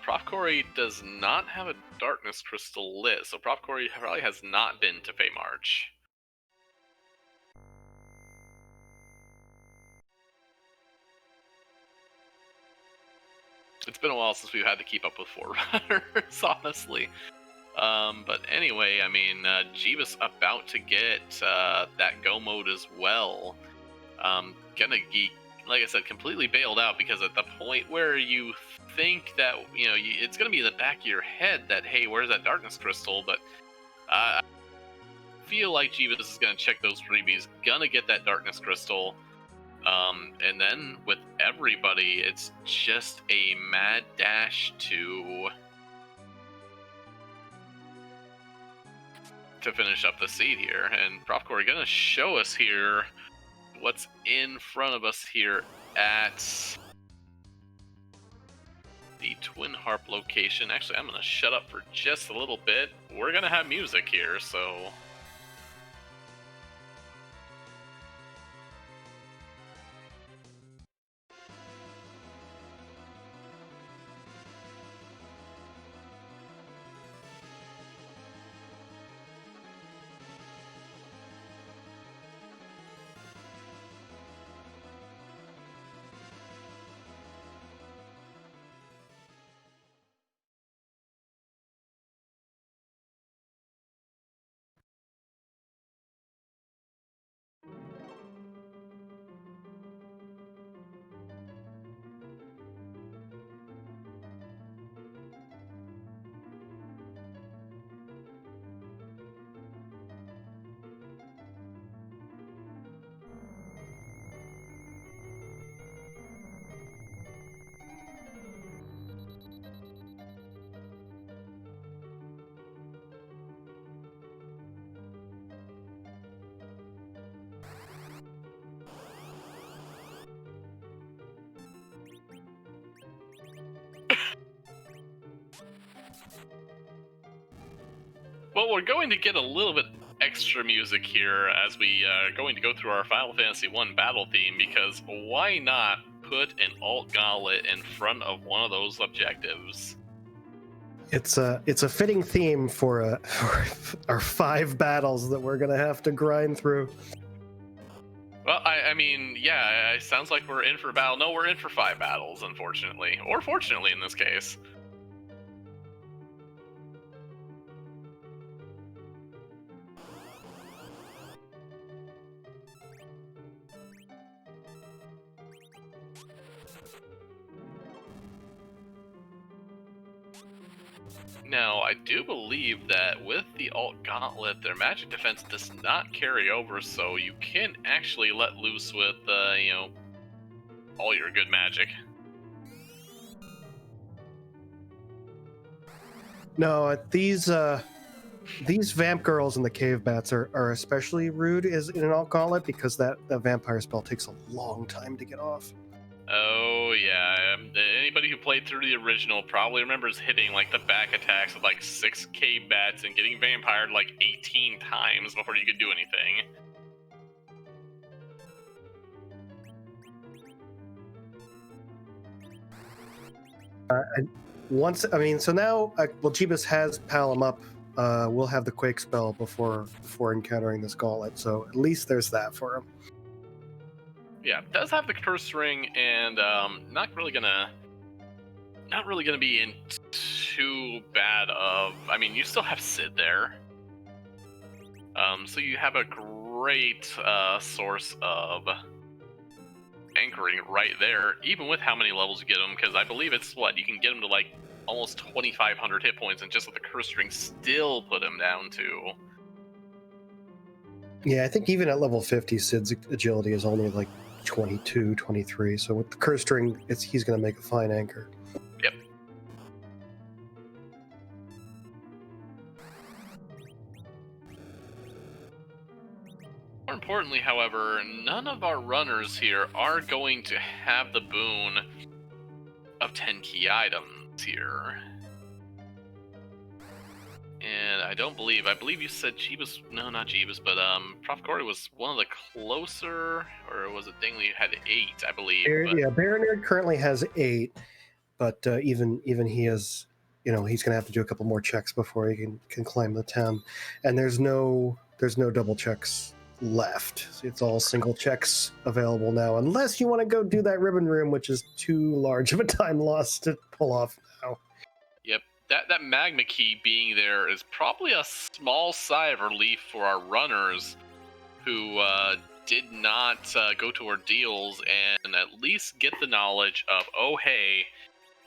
Prof. Corey does not have a Darkness Crystal lit, so Prof. Corey probably has not been to Fey March. It's been a while since we've had to keep up with Forerunners, honestly. But anyway, I mean, Jeebus about to get that go mode as well. Gonna be, like I said, completely bailed out, because at the point where you think that, you know, it's gonna be in the back of your head that, hey, where's that Darkness Crystal? But I feel like Jeebus is gonna check those freebies, gonna get that Darkness Crystal. And then with everybody, it's just a mad dash to finish up the seed here. And Prof. Corey gonna show us here what's in front of us here at the Twin Harp location. Actually, I'm gonna shut up for just a little bit. We're gonna have music here, so... Well, we're going to get a little bit extra music here as we are going to go through our Final Fantasy I battle theme, because why not put an alt gauntlet in front of one of those objectives? It's a fitting theme for our 5 battles that we're gonna have to grind through. Well, I mean, yeah, it sounds like we're in for a battle. No, we're in for 5 battles, unfortunately. Or fortunately, in this case. Now, I do believe that with the alt gauntlet, their magic defense does not carry over, so you can actually let loose with, you know, all your good magic. No, these vamp girls and the cave bats are especially rude as in an alt gauntlet, because that vampire spell takes a long time to get off. Oh yeah, anybody who played through the original probably remembers hitting like the back attacks with like 6 cave bats and getting vampired like 18 times before you could do anything. So now, well, Jeebus has Palom up. We'll have the Quake spell before encountering this gauntlet, so at least there's that for him. Yeah, does have the curse ring, and not really gonna be in too bad of. I mean, you still have Sid there, so you have a great source of anchoring right there, even with how many levels you get him, because I believe it's what, you can get him to like almost 2,500 hit points and just with the curse string still put him down to. Yeah, I think even at level 50, Sid's agility is only like 22, 23. So with the curse string, he's going to make a fine anchor. Yep. More importantly, however, none of our runners here are going to have the boon of 10 key items here. And I believe you said Jeebus, no, not Jeebus, but Prof. Corey was one of the closer, or was it Dingley who had 8, I believe. Yeah, Baronerd currently has 8, but even he has, he's going to have to do a couple more checks before he can climb the 10. And there's no double checks left. It's all single checks available now, unless you want to go do that ribbon room, which is too large of a time loss to pull off now. Yep, that magma key being there is probably a small sigh of relief for our runners who did not go to ordeals and at least get the knowledge of, oh hey,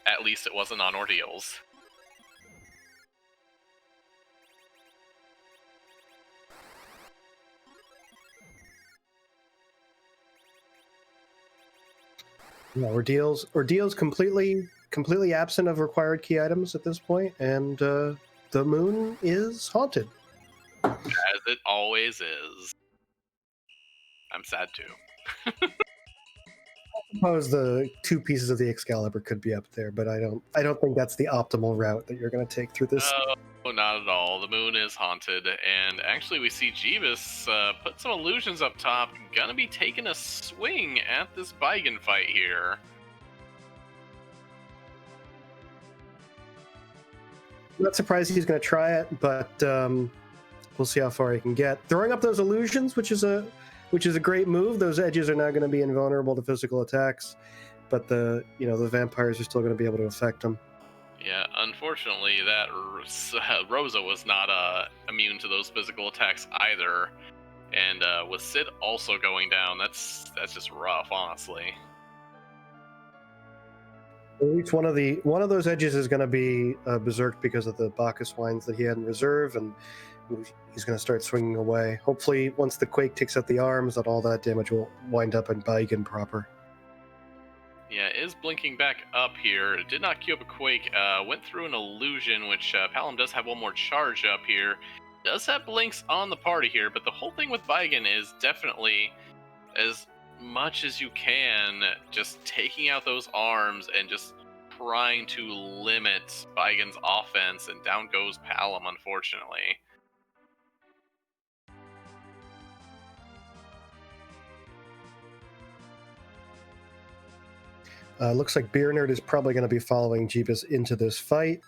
at least it wasn't on ordeals. Yeah, ordeals completely absent of required key items at this point, and the moon is haunted. As it always is. I'm sad too. I suppose the 2 pieces of the Excalibur could be up there, but I don't think that's the optimal route that you're going to take through this. No, not at all. The moon is haunted, and actually we see Jeebus put some illusions up top, gonna be taking a swing at this Baigan fight here. Not surprised he's going to try it, but we'll see how far he can get. Throwing up those illusions, which is a great move. Those edges are now going to be invulnerable to physical attacks, but the vampires are still going to be able to affect them. Yeah, unfortunately, that Rosa was not immune to those physical attacks either, and with Sid also going down, that's just rough, honestly. At least one of those edges is going to be berserked because of the Bacchus wines that he had in reserve, and he's going to start swinging away. Hopefully, once the Quake takes out the arms, that all that damage will wind up in Baigan proper. Yeah, it is blinking back up here. It did not queue up a Quake. Went through an illusion, which Palom does have one more charge up here. Does have blinks on the party here, but the whole thing with Baigan is definitely, as much as you can, just taking out those arms and just trying to limit Baigan's offense, and down goes Palom, unfortunately. Looks like Beer Nerd is probably going to be following Jeebus into this fight.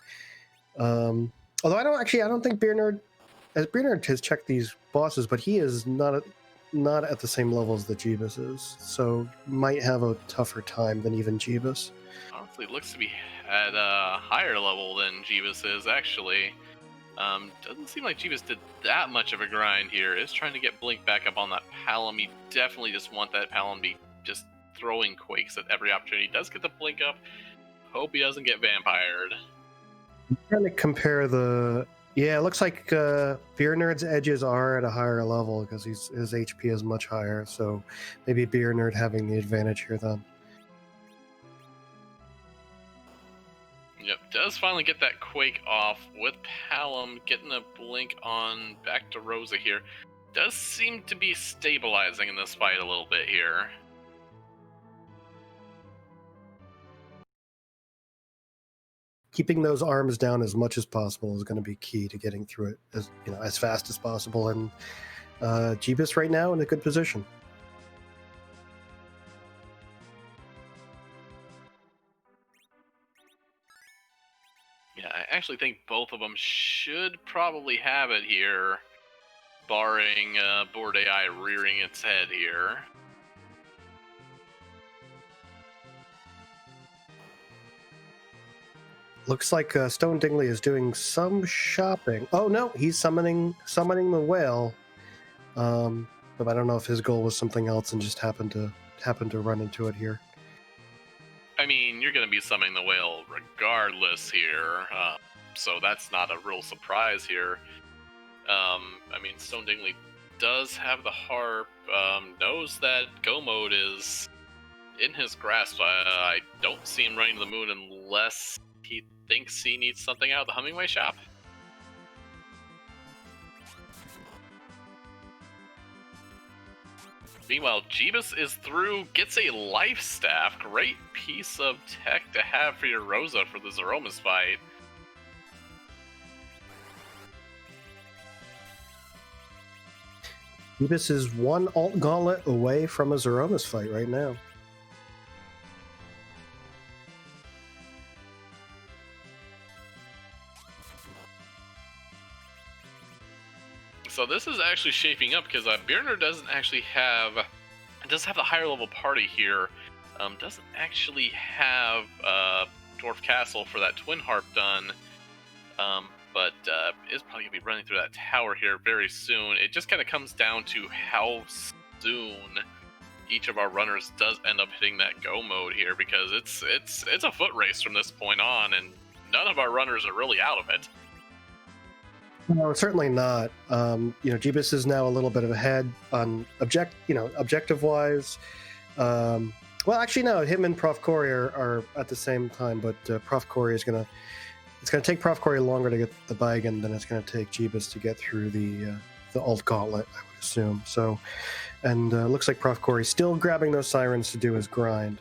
Although I don't think Beer Nerd has checked these bosses, but he is not at the same levels that Jeebus is, so might have a tougher time than even Jeebus. Honestly, looks to be at a higher level than Jeebus is, actually. Doesn't seem like Jeebus did that much of a grind here. Is trying to get Blink back up on that Palom. You definitely just want that Palom to be just throwing Quakes at every opportunity. He does get the Blink up. Hope he doesn't get vampired. I'm trying to compare the... Yeah, it looks like Beer Nerd's edges are at a higher level because his HP is much higher, so maybe Beer Nerd having the advantage here then. Yep, does finally get that Quake off with Palom getting a Blink on back to Rosa here. Does seem to be stabilizing in this fight a little bit here. Keeping those arms down as much as possible is going to be key to getting through it as fast as possible. And Jeebus right now in a good position. Yeah, I actually think both of them should probably have it here, barring Board AI rearing its head here. Looks like Stone Dingley is doing some shopping. Oh no, he's summoning the whale. But I don't know if his goal was something else and just happened to happen to run into it here. I mean, you're going to be summoning the whale regardless here, so that's not a real surprise here. I mean, Stone Dingley does have the harp, knows that Go mode is in his grasp. I don't see him running to the moon unless he thinks he needs something out of the Hummingway shop. Meanwhile, Jeebus is through, gets a life staff. Great piece of tech to have for your Rosa for the Zeromus fight. Jeebus is one alt gauntlet away from a Zeromus fight right now. So this is actually shaping up because Birner doesn't actually have, does have the higher level party here. Doesn't actually have Dwarf Castle for that Twin Harp done, but is probably gonna be running through that tower here very soon. It just kind of comes down to how soon each of our runners does end up hitting that go mode here, because it's a foot race from this point on, and none of our runners are really out of it. No, certainly not. Jeebus is now a little bit ahead on objective-wise. Well, actually, no. Him and Prof. Corey are at the same time, but Prof. Corey is gonna. It's gonna take Prof. Corey longer to get the Baigan than it's gonna take Jeebus to get through the alt gauntlet, I would assume. So, and looks like Prof. Corey's still grabbing those sirens to do his grind.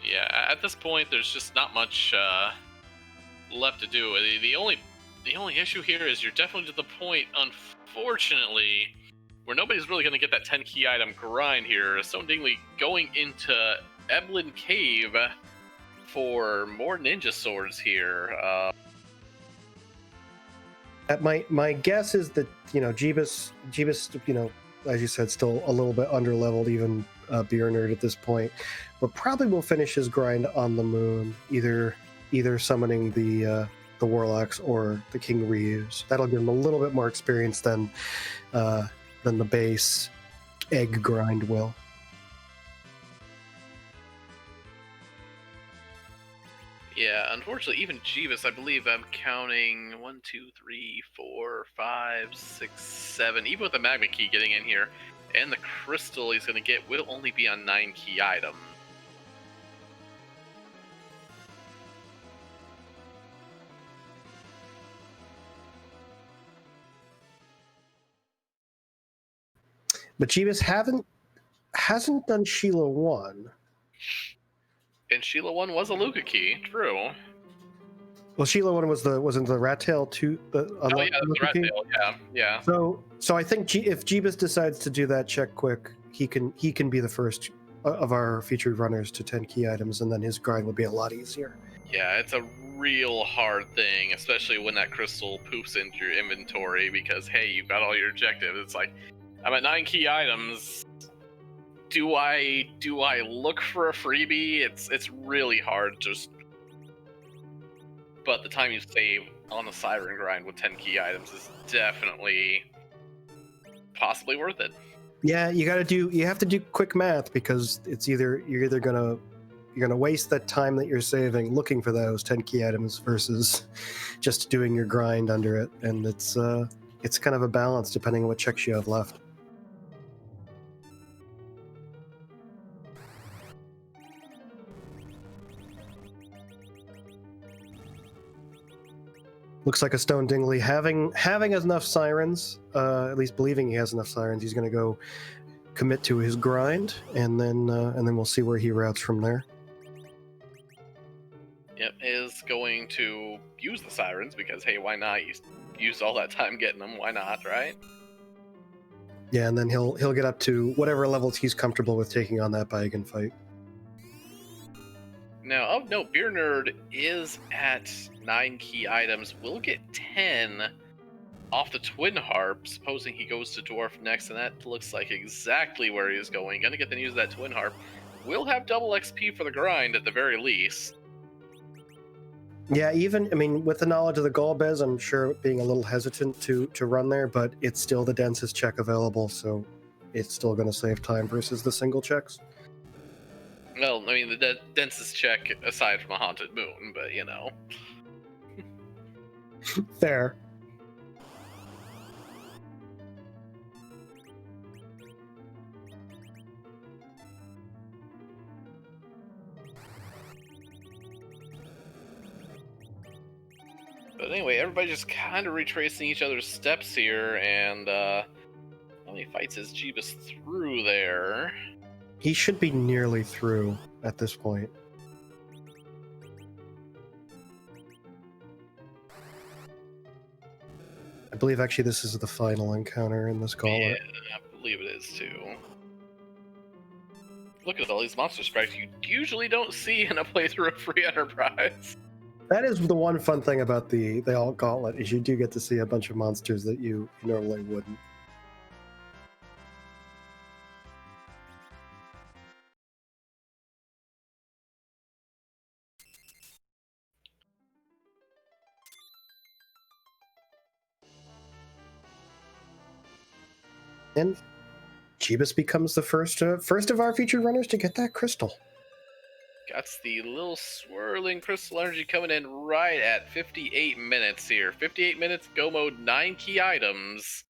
Yeah, at this point, there's just not much left to do. The only issue here is you're definitely to the point, unfortunately, where nobody's really going to get that 10 key item grind here. Stone Dingley going into Eblin Cave for more ninja swords here. My guess is that Jeebus, as you said, still a little bit underleveled, even Beer Nerd at this point, but probably will finish his grind on the moon, either summoning the Warlocks or the King Ryus. That'll give him a little bit more experience than the base egg grind will. Yeah, unfortunately, even Jeebus, I believe I'm counting 1, 2, 3, 4, 5, 6, 7. Even with the Magma key getting in here, and the crystal he's going to get will only be on 9 key items. But Jeebus hasn't done Sheila 1. And Sheila 1 was a Luca key, true. Well, Sheila 1 wasn't the Rat Tail 2. Oh yeah, the Rat Tail, yeah. So I think if Jeebus decides to do that check quick, he can be the first of our featured runners to 10 key items, and then his grind will be a lot easier. Yeah, it's a real hard thing, especially when that crystal poofs into your inventory, because hey, you've got all your objectives. It's like, I'm at 9 key items. Do I look for a freebie? It's really hard. But the time you save on the Siren grind with 10 key items is definitely possibly worth it. Yeah, you have to do quick math, because you're either gonna waste that time that you're saving looking for those 10 key items versus just doing your grind under it, and it's kind of a balance depending on what checks you have left. Looks like a Stone Dingley having enough sirens, at least believing he has enough sirens. He's going to go commit to his grind, and then we'll see where he routes from there. Yep, is going to use the sirens because hey, why not? You used all that time getting them. Why not, right? Yeah, and then he'll get up to whatever levels he's comfortable with taking on that Baigan fight. Now, Beer Nerd is at 9 key items. Will get 10 off the Twin Harp, supposing he goes to Dwarf next, and that looks like exactly where he is going. Gonna get the use of that Twin Harp. Will have double XP for the grind at the very least. Yeah, with the knowledge of the Golbez, I'm sure being a little hesitant to run there, but it's still the densest check available, so it's still going to save time versus the single checks. Well, I mean, the densest check aside from a haunted moon, but you know. Fair. But anyway, everybody just kind of retracing each other's steps here, and how many fights is Jeebus through there? He should be nearly through at this point. I believe actually this is the final encounter in this gauntlet. Yeah, I believe it is too. Look at all these monster sprites you usually don't see in a playthrough of Free Enterprise. That is the one fun thing about the alt gauntlet, is you do get to see a bunch of monsters that you normally wouldn't. And Jeebus becomes the first of our featured runners to get that crystal. Got the little swirling crystal energy coming in right at 58 minutes here. 58 minutes, go mode, 9 key items.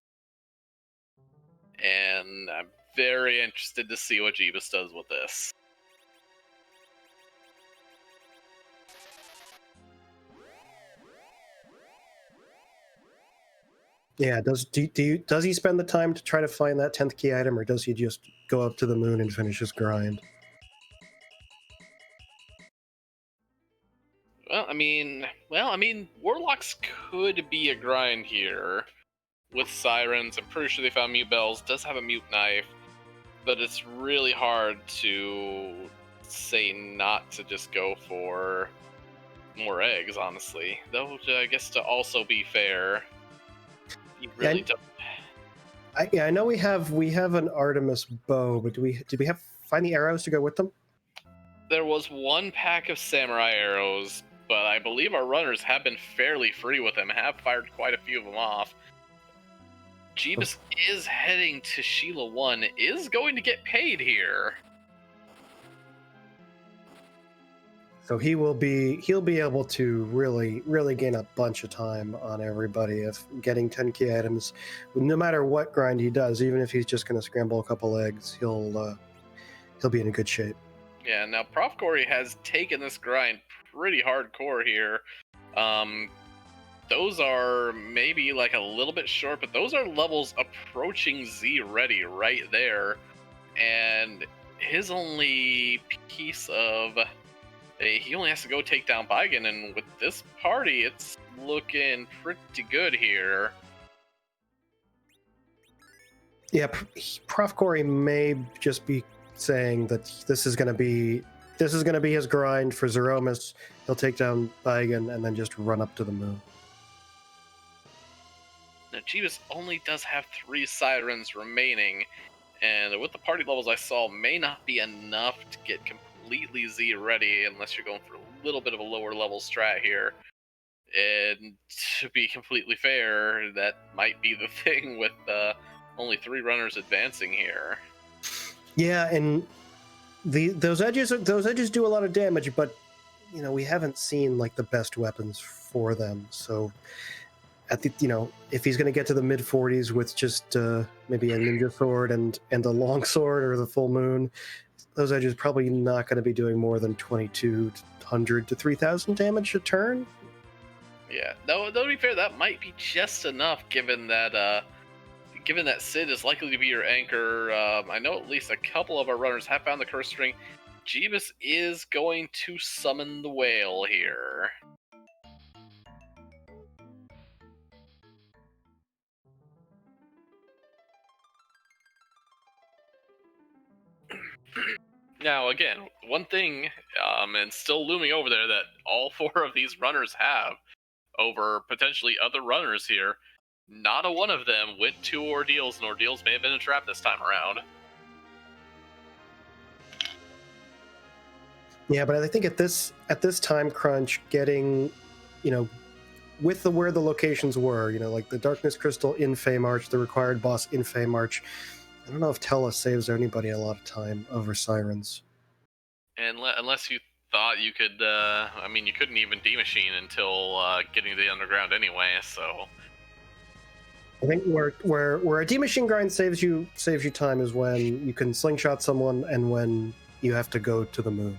And I'm very interested to see what Jeebus does with this. Yeah, does he spend the time to try to find that 10th key item, or does he just go up to the moon and finish his grind? Well, I mean, Warlocks could be a grind here with Sirens. I'm pretty sure they found Mute Bells. Does have a Mute Knife, but it's really hard to say not to just go for more eggs, honestly. Though, I guess to also be fair, you really don't. I know we have an Artemis bow, but did we have find the arrows to go with them? There was one pack of samurai arrows, but I believe our runners have been fairly free with them, have fired quite a few of them off. Jeebus is heading to Sheila 1, is going to get paid here. So he'll be able to really gain a bunch of time on everybody if getting 10 key items, no matter what grind he does, even if he's just going to scramble a couple eggs, he'll be in good shape. Yeah, now Prof. Corey has taken this grind pretty hardcore here. Those are maybe like a little bit short, but those are levels approaching Z ready right there. And his only piece of... he only has to go take down Baigen, and with this party, it's looking pretty good here. Yeah, Prof. Corey may just be saying that this is going to be his grind for Zeromus. He'll take down Baigen and then just run up to the moon. Now, Jeebus only does have 3 Sirens remaining, and with the party levels I saw, may not be enough to get completely Z ready unless you're going for a little bit of a lower level strat here. And to be completely fair, that might be the thing with only 3 runners advancing here. Yeah, and those edges do a lot of damage, but we haven't seen like the best weapons for them. So at the if he's going to get to the mid 40s with just maybe a ninja sword and a long sword or the full moon, those edges probably not going to be doing more than 2,200 to 3,000 damage a turn. Yeah, no, to be fair, that might be just enough given that Sid is likely to be your anchor. I know at least a couple of our runners have found the curse string. Jeebus is going to summon the whale here. Now, again, one thing, and still looming over there, that all 4 of these runners have over potentially other runners here, not a one of them went to ordeals, and ordeals may have been a trap this time around. Yeah, but I think at this time crunch, getting, with where the locations were, like the Darkness Crystal in Feymarch, the required boss in Feymarch, I don't know if Tella saves anybody a lot of time over Sirens. And unless you thought you could, I mean, you couldn't even D-machine until getting to the underground anyway, so... I think where a D-machine grind saves you time is when you can slingshot someone and when you have to go to the moon.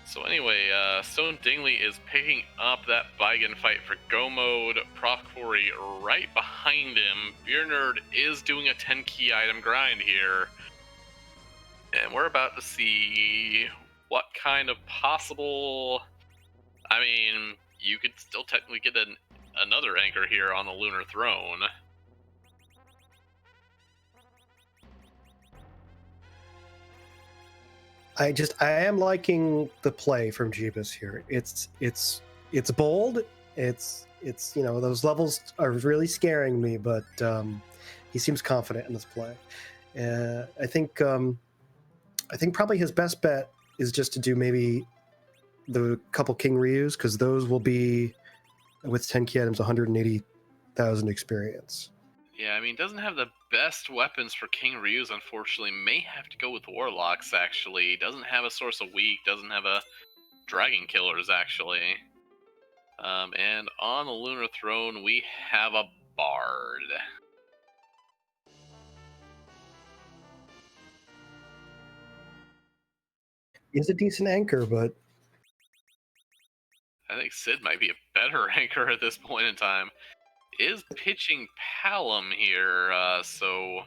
So anyway, Stone Dingley is picking up that Baigen fight for Go Mode. Prof Quarry right behind him. Beer Nerd is doing a 10 key item grind here. And we're about to see what kind of possible... I mean, you could still technically get another anchor here on the Lunar Throne. I am liking the play from Jeebus here. It's bold. It's you know, those levels are really scaring me, but he seems confident in this play. I think probably his best bet is just to do maybe the couple King Ryus, because those will be, with 10 key items, 180,000 experience. Yeah, I mean, doesn't have the best weapons for King Ryu's, unfortunately. May have to go with Warlocks, actually. Doesn't have a Source of Weak, doesn't have a Dragon Killers, actually. And on the Lunar Throne, we have a Bard. He's a decent anchor, but... I think Sid might be a better anchor at this point in time. Is pitching Palom here, so...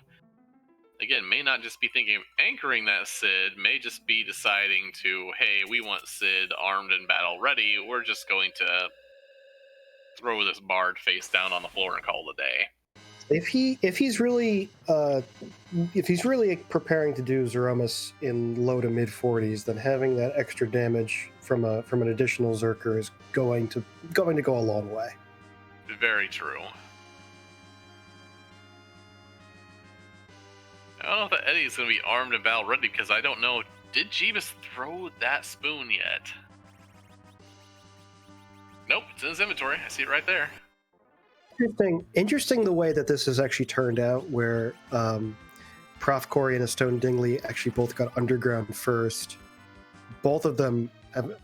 Again, may not just be thinking of anchoring that Sid, may just be deciding to, hey, we want Sid armed and battle ready, we're just going to throw this Bard face down on the floor and call it a day. If he's really preparing to do Threemus in low to mid 40s, then having that extra damage from an additional Zerker is going to go a long way. Very true. I don't know if that Eddie's going to be armed and battle ready, because I don't know, did Jeebus throw that spoon yet? Nope, it's in his inventory. I see it right there. Interesting the way that this has actually turned out, where Prof Corey and a Stone Dingley actually both got underground first. Both of them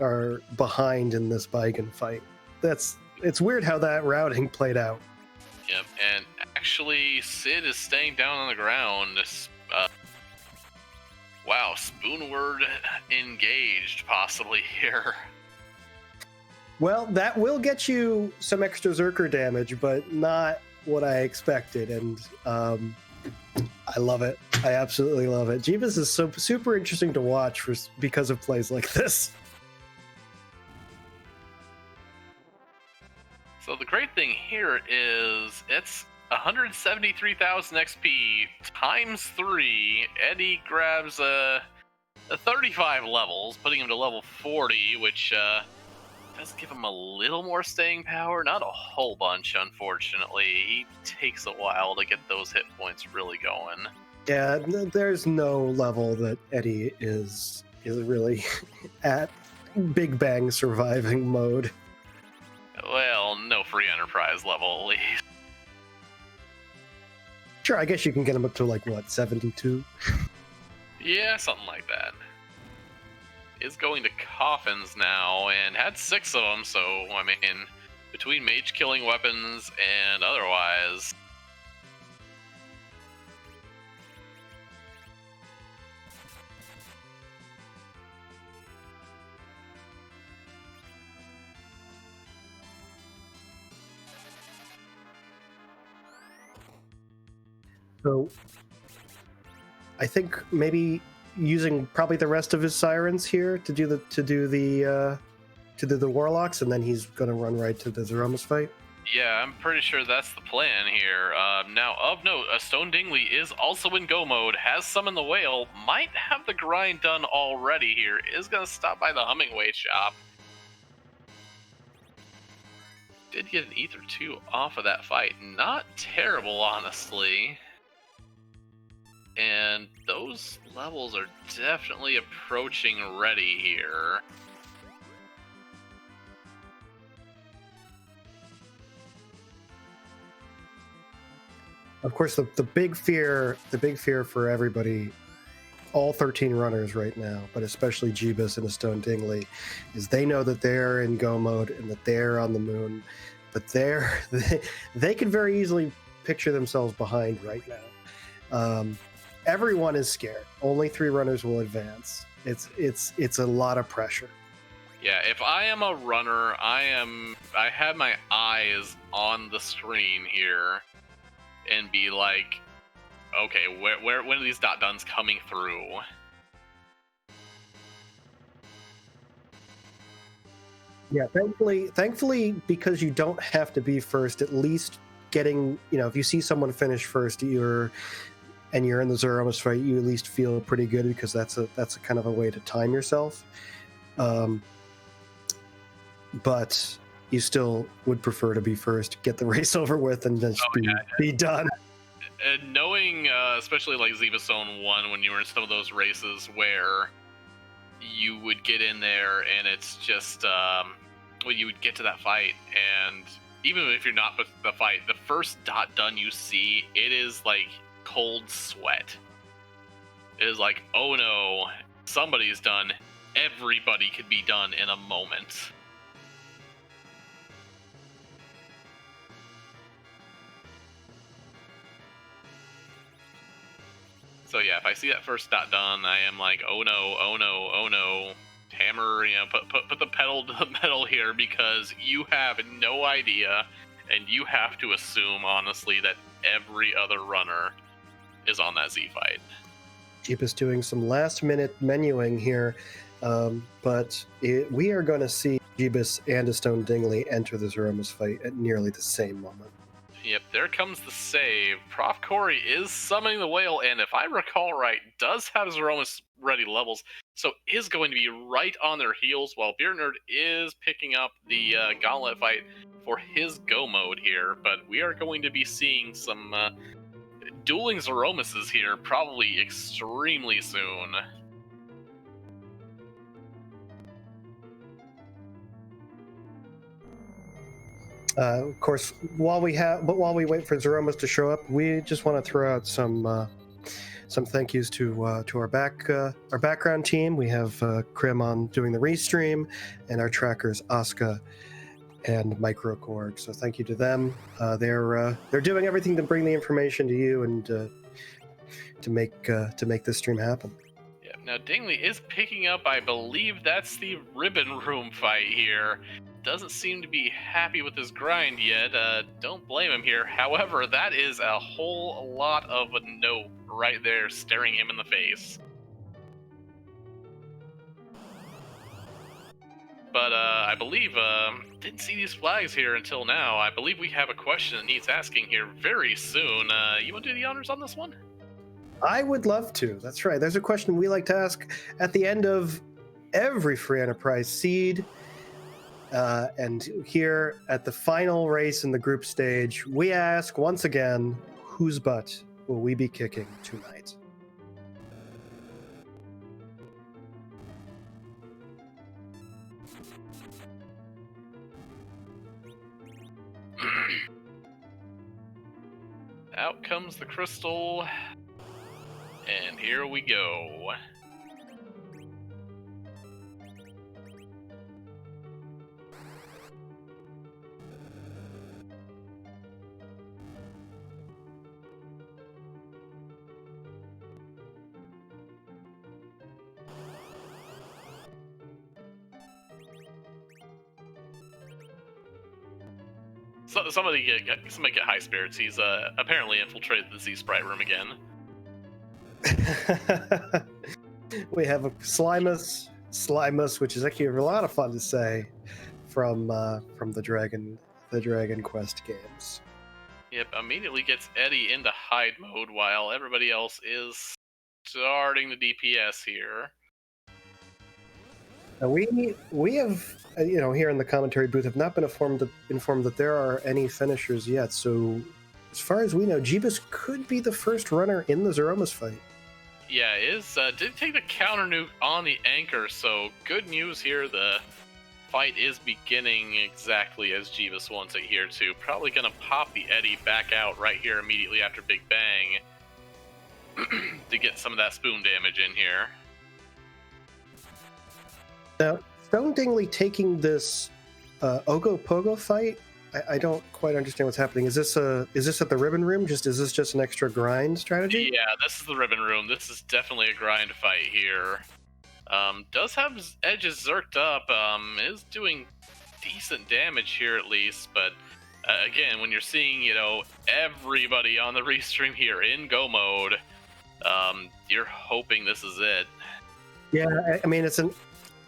are behind in this Baigen fight. It's weird how that routing played out. Yep, and actually, Sid is staying down on the ground. Wow, Spoonward engaged possibly here. Well, that will get you some extra Zerker damage, but not what I expected, and I love it. I absolutely love it. Jeebus is so super interesting to watch because of plays like this. So the great thing here is it's 173,000 XP times 3. Eddie grabs a 35 levels, putting him to level 40, which does give him a little more staying power. Not a whole bunch, unfortunately. He takes a while to get those hit points really going. Yeah, there's no level that Eddie is really at Big Bang surviving mode. Well, no free enterprise level, at least. Sure, I guess you can get him up to, like, what, 72? Yeah, something like that. Is going to coffins now, and had 6 of them, so, I mean, between mage killing weapons and otherwise... So I think maybe using probably the rest of his sirens here to do the warlocks, and then he's gonna run right to the Threemus fight. Yeah, I'm pretty sure that's the plan here. Now, of note, Stone Dingley is also in go mode, has summoned the whale, might have the grind done already here, is gonna stop by the Hummingway shop. Did get an Ether 2 off of that fight. Not terrible, honestly. And those levels are definitely approaching ready here. Of course, the big fear for everybody, all 13 runners right now, but especially Jeebus and Stone Dingley, is they know that they're in go mode and that they're on the moon, but they could very easily picture themselves behind right now. Everyone is scared. Only 3 runners will advance. It's a lot of pressure. Yeah, if I am a runner, I have my eyes on the screen here and be like, okay, when are these dot duns coming through? Yeah, thankfully, because you don't have to be first, at least getting, if you see someone finish first, you're in the Zeromus fight, you at least feel pretty good because that's a kind of a way to time yourself. But you still would prefer to be first, get the race over with, and just be done. And knowing, especially like Ziva Zone 1, when you were in some of those races where you would get in there and it's just, when you would get to that fight, and even if you're not with the fight, the first dot done you see, it is like cold sweat. It is like, oh no, somebody's done. Everybody could be done in a moment. So yeah, if I see that first dot done, I am like, oh no, oh no, oh no. Hammer, put the pedal to the metal here, because you have no idea, and you have to assume, honestly, that every other runner is on that Z fight. Jeep is doing some last-minute menuing here, but we are going to see Jeebus and a Stone Dingley enter the Zeromus fight at nearly the same moment. Yep, there comes the save. Prof. Corey is summoning the whale, and if I recall right, does have Zeromus ready levels, so is going to be right on their heels, while Beer Nerd is picking up the gauntlet fight for his go mode here. But we are going to be seeing some dueling Zeromuses here probably extremely soon. Of course, while we wait for Zeromus to show up, we just want to throw out some thank yous to our background team. We have Krim on doing the restream, and our trackers Asuka and Microcorg. So thank you to them. They're doing everything to bring the information to you and to make this stream happen. Yeah. Now Dingley is picking up, I believe that's the ribbon room fight here. Doesn't seem to be happy with his grind yet. Don't blame him here. However, that is a whole lot of a note right there staring him in the face. But I believe, didn't see these flags here until now. I believe we have a question that needs asking here very soon. You want to do the honors on this one? I would love to. That's right. There's a question we like to ask at the end of every free enterprise seed. And here at the final race in the group stage, we ask once again, whose butt will we be kicking tonight? Out comes the crystal, and here we go. So, somebody get high spirits. He's apparently infiltrated the Z Sprite room again. We have a Slimus, which is actually a lot of fun to say, from the Dragon Quest games. Yep, immediately gets Eddie into hide mode while everybody else is starting the DPS here. We have, here in the commentary booth, have not been informed that there are any finishers yet. So, as far as we know, Jeebus could be the first runner in the Zeromus fight. Yeah, did take the counter nuke on the anchor, so good news here. The fight is beginning exactly as Jeebus wants it here too. Probably gonna pop the Eddy back out right here immediately after Big Bang to get some of that spoon damage in here. Now, Stone Dingley taking this Ogo Pogo fight, I don't quite understand what's happening. Is this at the Ribbon Room? Is this just an extra grind strategy? Yeah, this is the Ribbon Room. This is definitely a grind fight here. Does have edges zerked up. Is doing decent damage here at least, but again, when you're seeing, you know, everybody on the restream here in go mode, you're hoping this is it. Yeah, I mean, it's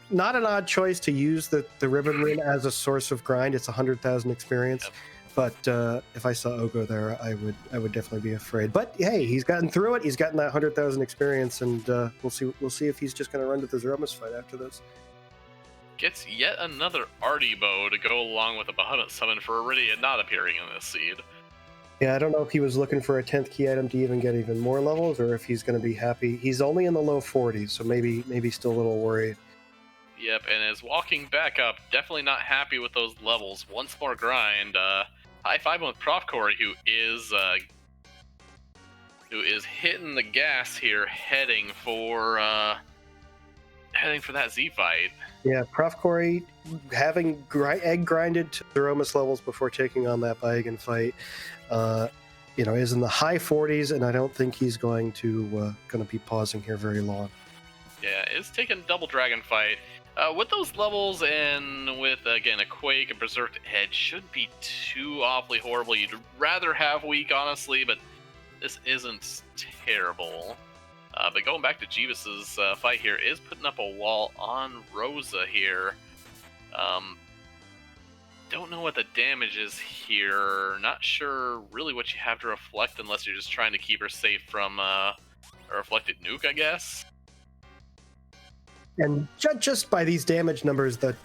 not an odd choice to use the Ribbon Room as a source of grind. It's 100,000 experience. Yep. But if I saw Ogo there, I would definitely be afraid. But hey, he's gotten through it. He's gotten that 100,000 experience, and we'll see if he's just going to run to the Threemus fight after this. Gets yet another Artie bow to go along with a Behemoth summon for Iridia not appearing in this seed. Yeah, I don't know if he was looking for a 10th key item to even get even more levels, or if he's going to be happy. He's only in the low 40s, so maybe still a little worried. Yep, and is walking back up, definitely not happy with those levels. Once more grind. High five with Prof Corey, who is hitting the gas here, heading for that Z fight. Yeah, Prof Corey having egg grinded to Threemus levels before taking on that Baigan fight, is in the high 40s, and I don't think he's going to be pausing here very long. Yeah, is taking double dragon fight. With those levels and with, again, a Quake and Berserk Edge, shouldn't be too awfully horrible. You'd rather have weak, honestly, but this isn't terrible. But going back to Jeebus's fight here, is putting up a wall on Rosa here. Don't know what the damage is here. Not sure really what you have to reflect unless you're just trying to keep her safe from a reflected nuke, I guess. And just by these damage numbers that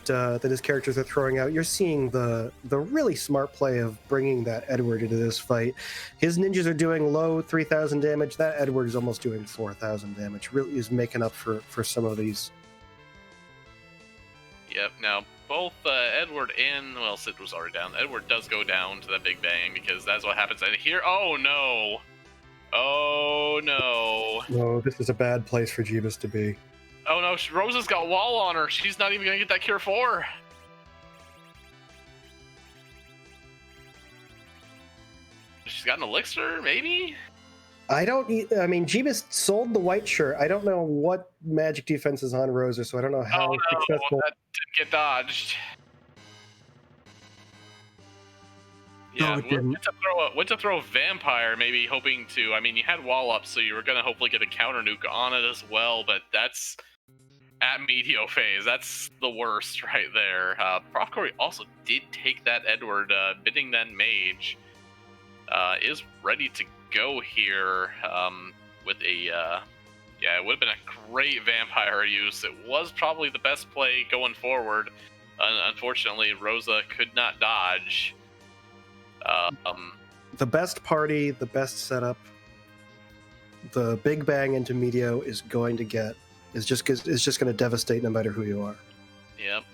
his characters are throwing out, you're seeing the really smart play of bringing that Edward into this fight. His ninjas are doing low 3,000 damage. That Edward is almost doing 4,000 damage. Really is making up for some of these. Yep. Now both Edward and Sid was already down. Edward does go down to that Big Bang because that's what happens. And here, oh no, No, this is a bad place for Jeebus to be. Oh no, Rosa's got wall on her. She's not even going to get that Cure 4. She's got an elixir, maybe? I mean, Jeebus sold the white shirt. I don't know what magic defense is on Rosa, so I don't know how successful. That didn't get dodged. Yeah, went to throw Vampire, maybe hoping to. I mean, you had wall up, so you were going to hopefully get a counter nuke on it as well, but that's at Meteo phase. That's the worst right there. Prof Corey also did take that Edward, bidding that Mage. Is ready to go here with a... it would have been a great Vampire use. It was probably the best play going forward. Unfortunately, Rosa could not dodge. The best party, the best setup, the Big Bang into Meteo is just going to devastate no matter who you are. Yep.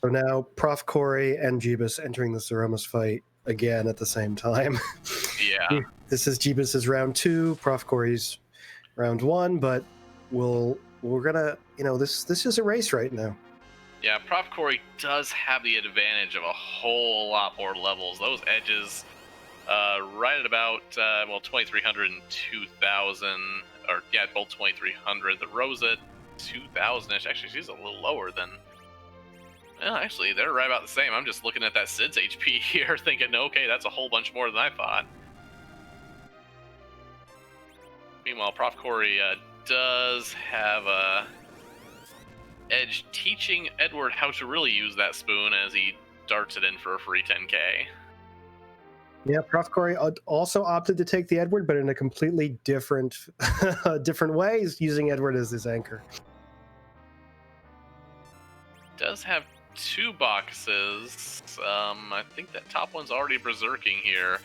So now Prof Corey and Jeebus entering the Threemus fight again at the same time. Yeah. This is Jeebus's round 2, Prof Corey's round 1, but we're gonna, this is a race right now. Yeah, Prof Corey does have the advantage of a whole lot more levels. Those edges, right at about 2,300 and 2,000, or yeah, both 2,300. The Rosa 2,000ish. Actually, she's a little lower than. Well, actually, they're right about the same. I'm just looking at that Sid's HP here, thinking, okay, that's a whole bunch more than I thought. Meanwhile, Prof Corey does have a edge teaching Edward how to really use that spoon as he darts it in for a free 10k. Yeah, Prof Corey also opted to take the Edward, but in a completely different way. He's using Edward as his anchor. Does have 2 boxes. I think that top one's already berserking here.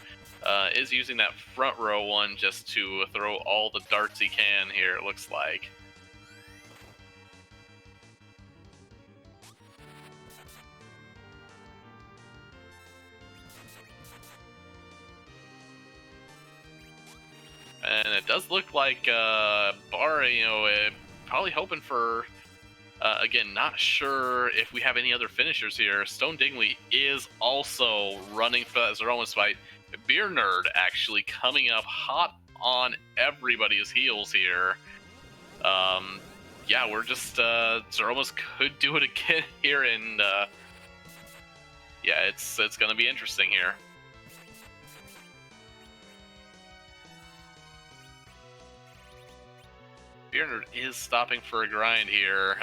Is using that front row one just to throw all the darts he can here, it looks like. And it does look like Bar, probably hoping for, again, not sure if we have any other finishers here. Stone Dingley is also running for that Zeromus fight. Beer Nerd actually coming up hot on everybody's heels here. Yeah, we're just, Zeromus could do it again here, and yeah, it's going to be interesting here. Beer Nerd is stopping for a grind here.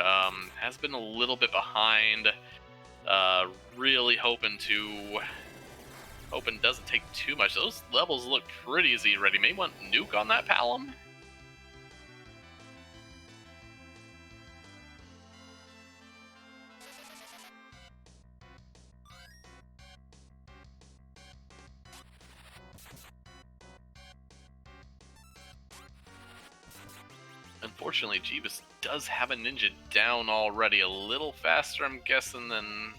Has been a little bit behind. Really hoping doesn't take too much. Those levels look pretty easy already. May want nuke on that Palom. Unfortunately, Jeebus does have a ninja down already. A little faster, I'm guessing, than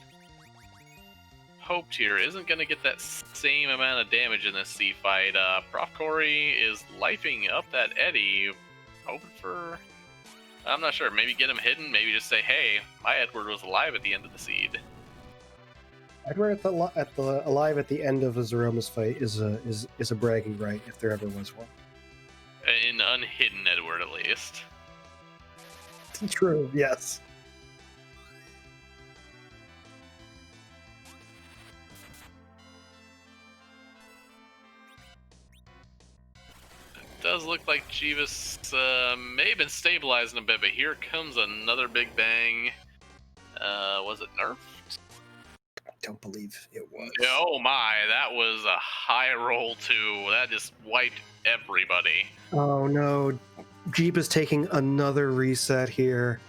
hoped here. Isn't going to get that same amount of damage in this C fight. Prof Corey is lifing up that Eddie. Hoping for... I'm not sure. Maybe get him hidden. Maybe just say, hey, my Edward was alive at the end of the seed. Edward alive at the end of a Zeromus fight is a bragging right, if there ever was one. An unhidden Edward, at least. True, yes. It does look like Jeebus may have been stabilizing a bit, but here comes another big bang. Was it nerfed? I don't believe it was. Oh my, that was a high roll too. That just wiped everybody. Oh no, Jeep is taking another reset here.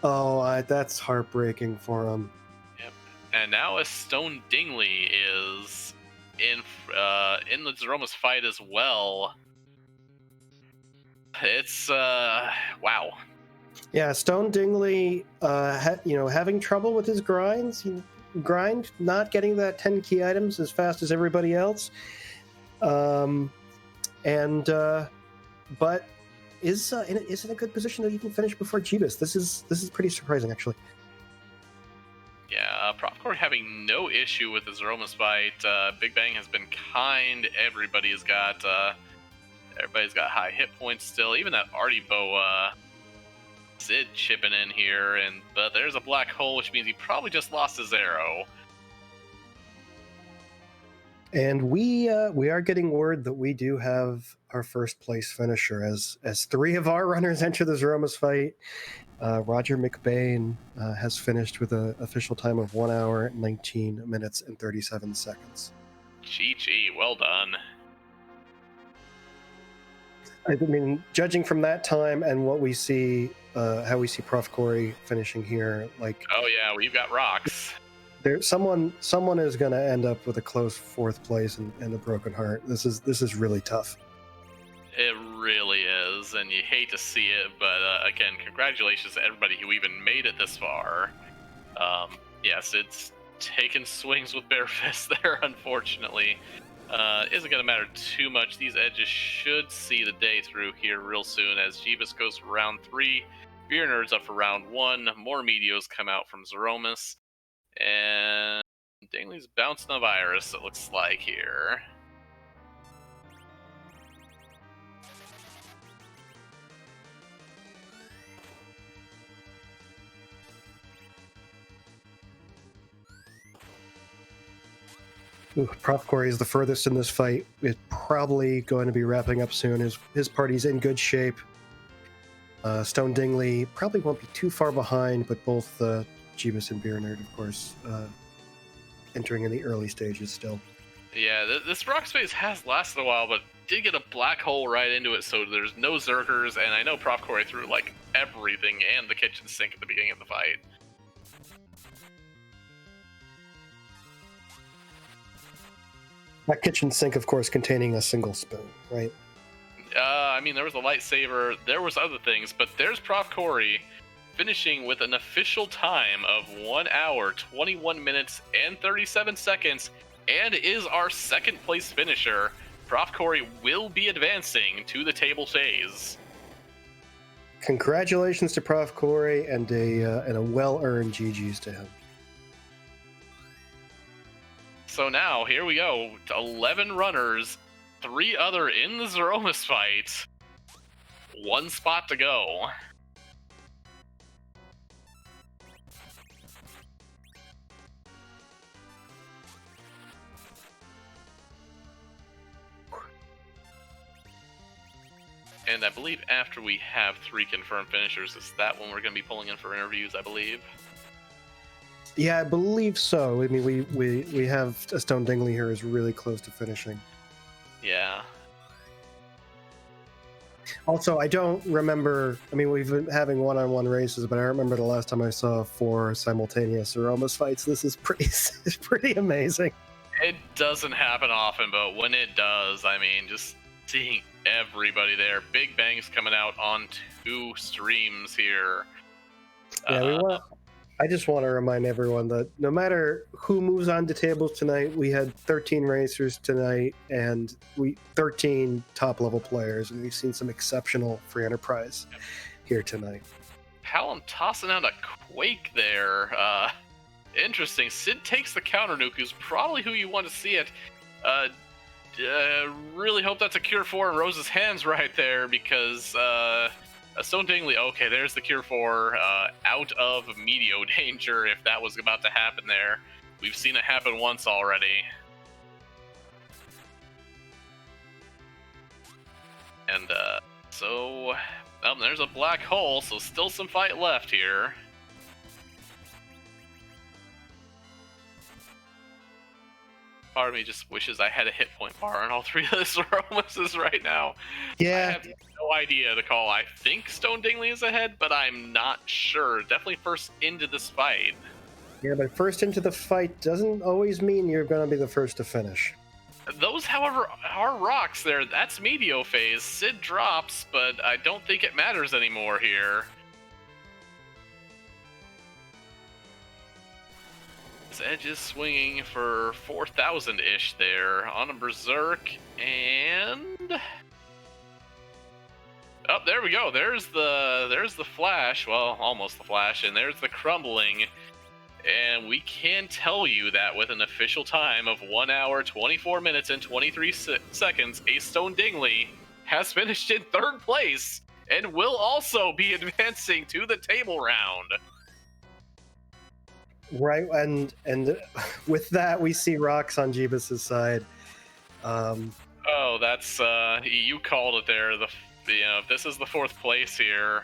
Oh, that's heartbreaking for him. Yep. And now a Stone Dingley is in the Zeromus fight as well. It's wow. Yeah, Stone Dingley, having trouble with his grind, not getting that 10 key items as fast as everybody else, but is in a good position to even finish before Jeebus. This is pretty surprising, actually. Yeah, Propcore having no issue with the Zeromus fight. Big Bang has been kind. Everybody's got high hit points still. Even that Artie Boa Sid chipping in here, but there's a black hole, which means he probably just lost his arrow. And we are getting word that we do have our first place finisher as 3 of our runners enter the Zeromus fight. Roger McBain has finished with an official time of 1 hour, 19 minutes, and 37 seconds. GG, well done. I mean, judging from that time and what we see, how we see Prof. Corey finishing here, like... Oh yeah, we've got rocks. Someone is going to end up with a close 4th place and a broken heart. This is really tough. It really is, and you hate to see it, but again, congratulations to everybody who even made it this far. Yes, it's taken swings with bare fists there, unfortunately. Isn't going to matter too much. These edges should see the day through here real soon as Jeebus goes for round 3. Beer Nerds up for round 1. More Meteos come out from Zeromus. And Dingley's bouncing a virus, it looks like here. Prof. Corey is the furthest in this fight. It's probably going to be wrapping up soon. His party's in good shape. Stone Dingley probably won't be too far behind, but both Jeebus and Beer Nerd, of course, entering in the early stages still. Yeah, this rock space has lasted a while, but did get a black hole right into it, so there's no Zerkers, and I know Prof. Corey threw like everything and the kitchen sink at the beginning of the fight. That kitchen sink, of course, containing a single spoon, right? I mean, there was a lightsaber, there was other things, but there's Prof. Corey finishing with an official time of 1 hour, 21 minutes, and 37 seconds, and is our second place finisher. Prof. Corey will be advancing to the table phase. Congratulations to Prof. Corey, and a well-earned GG's to him. So now, here we go. 11 runners, 3 other in the Threemus fight. 1 spot to go. And I believe after we have 3 confirmed finishers, is that when we're going to be pulling in for interviews, I believe? Yeah, I believe so. I mean, we have a Stone Dingley here is really close to finishing. Yeah. Also, I don't remember. I mean, we've been having one-on-one races, but I remember the last time I saw 4 simultaneous Threemus fights. This is pretty amazing. It doesn't happen often, but when it does, I mean, just seeing everybody there. Big bangs coming out on 2 streams here. Yeah, I just want to remind everyone that no matter who moves on to tables tonight, we had 13 racers tonight and 13 top-level players, and we've seen some exceptional free enterprise here tonight. Hallam tossing out a Quake there. Interesting. Sid takes the counter nuke, who's probably who you want to see it. Really hope that's a Cure 4 in Rose's hands right there, because Stone Dingley, okay, there's the Cure 4 out of Meteo danger if that was about to happen there. We've seen it happen once already. And so, there's a black hole, so still some fight left here. Part of me just wishes I had a hit point bar on all 3 of the Threemuses right now. Yeah. I have no idea to call. I think Stone Dingley is ahead, but I'm not sure. Definitely first into this fight. Yeah, but first into the fight doesn't always mean you're going to be the first to finish. Those, however, are rocks there. That's Meteo phase. Sid drops, but I don't think it matters anymore here. Edge is swinging for 4,000-ish there on a Berserk, and oh, there we go. There's the flash. Well, almost the flash, and there's the crumbling. And we can tell you that with an official time of 1 hour, 24 minutes, and 23 seconds, a Stone Dingley has finished in 3rd place and will also be advancing to the table round. Right, and with that, we see rocks on Jeebus's side. Oh, that's you called it there. If this is the 4th place here,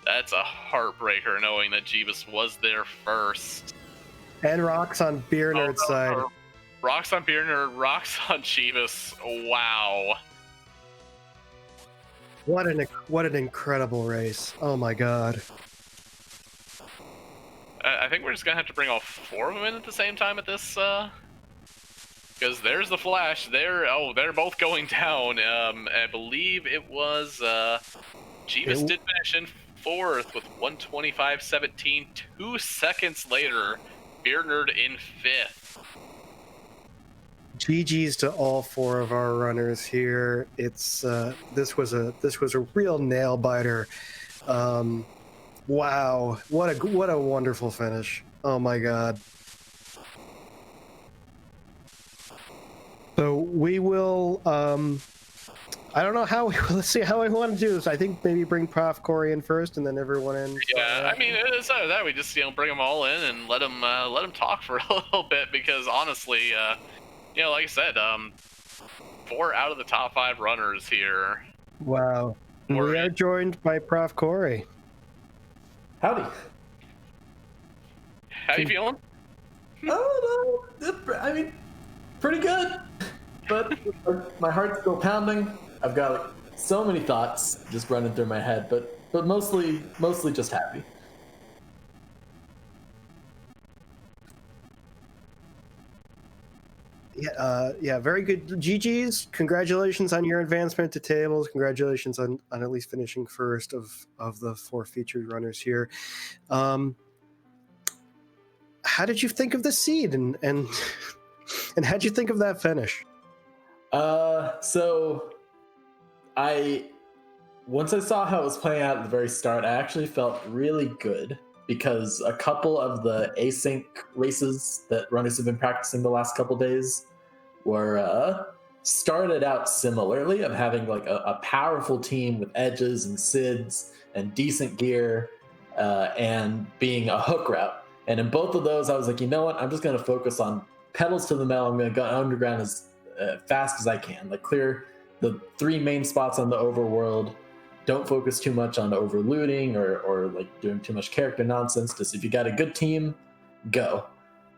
that's a heartbreaker knowing that Jeebus was there first. And rocks on Beer Nerd's side. Rocks on Beer Nerd, rocks on Jeebus. Wow. What an incredible race! Oh my god. I think we're just gonna have to bring all 4 of them in at the same time at this, because there's the flash. They're both going down. I believe it was Jeebus did finish in 4th with 125.17. 2 seconds later, Beer Nerd in 5th. GG's to all 4 of our runners here. It's this was a real nail biter. Wow, what a wonderful finish. Oh my god. So we will I don't know how let's see how we want to do this. I think maybe bring Prof. Corey in first and then everyone in. Yeah, I mean, it's either that we just bring them all in and let them talk for a little bit, because honestly, like I said, 4 out of the top 5 runners here. Wow. We are joined by Prof. Corey. Howdy. How you feeling? Oh, no. I mean, pretty good. But my heart's still pounding. I've got so many thoughts just running through my head, but mostly just happy. Yeah, very good. GG's. Congratulations on your advancement to tables. Congratulations on at least finishing first of the 4 featured runners here. How did you think of the seed and and how'd you think of that finish? So once I saw how it was playing out at the very start, I actually felt really good because a couple of the async races that runners have been practicing the last couple days were started out similarly of having like a powerful team with edges and SIDS and decent gear and being a hook route. And in both of those, I was like, you know what? I'm just going to focus on pedals to the metal. I'm going to go underground as fast as I can, like clear the 3 main spots on the overworld. Don't focus too much on overlooting or like doing too much character nonsense. Just if you got a good team, go.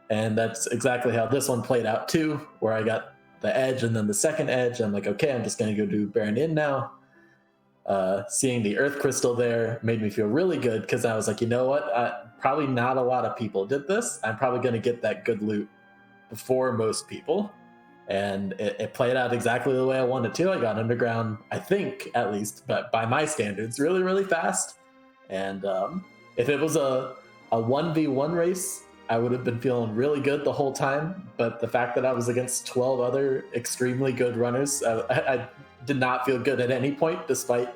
And that's exactly how this one played out too, where I got the edge and then the second edge. I'm like, okay, I'm just going to go do Baron In now. Seeing the Earth Crystal there made me feel really good because I was like, you know what? Probably not a lot of people did this. I'm probably going to get that good loot before most people. And it played out exactly the way I wanted to. I got underground, I think, at least, but by my standards, really, really fast. And if it was a 1v1 race, I would have been feeling really good the whole time. But the fact that I was against 12 other extremely good runners, I did not feel good at any point, despite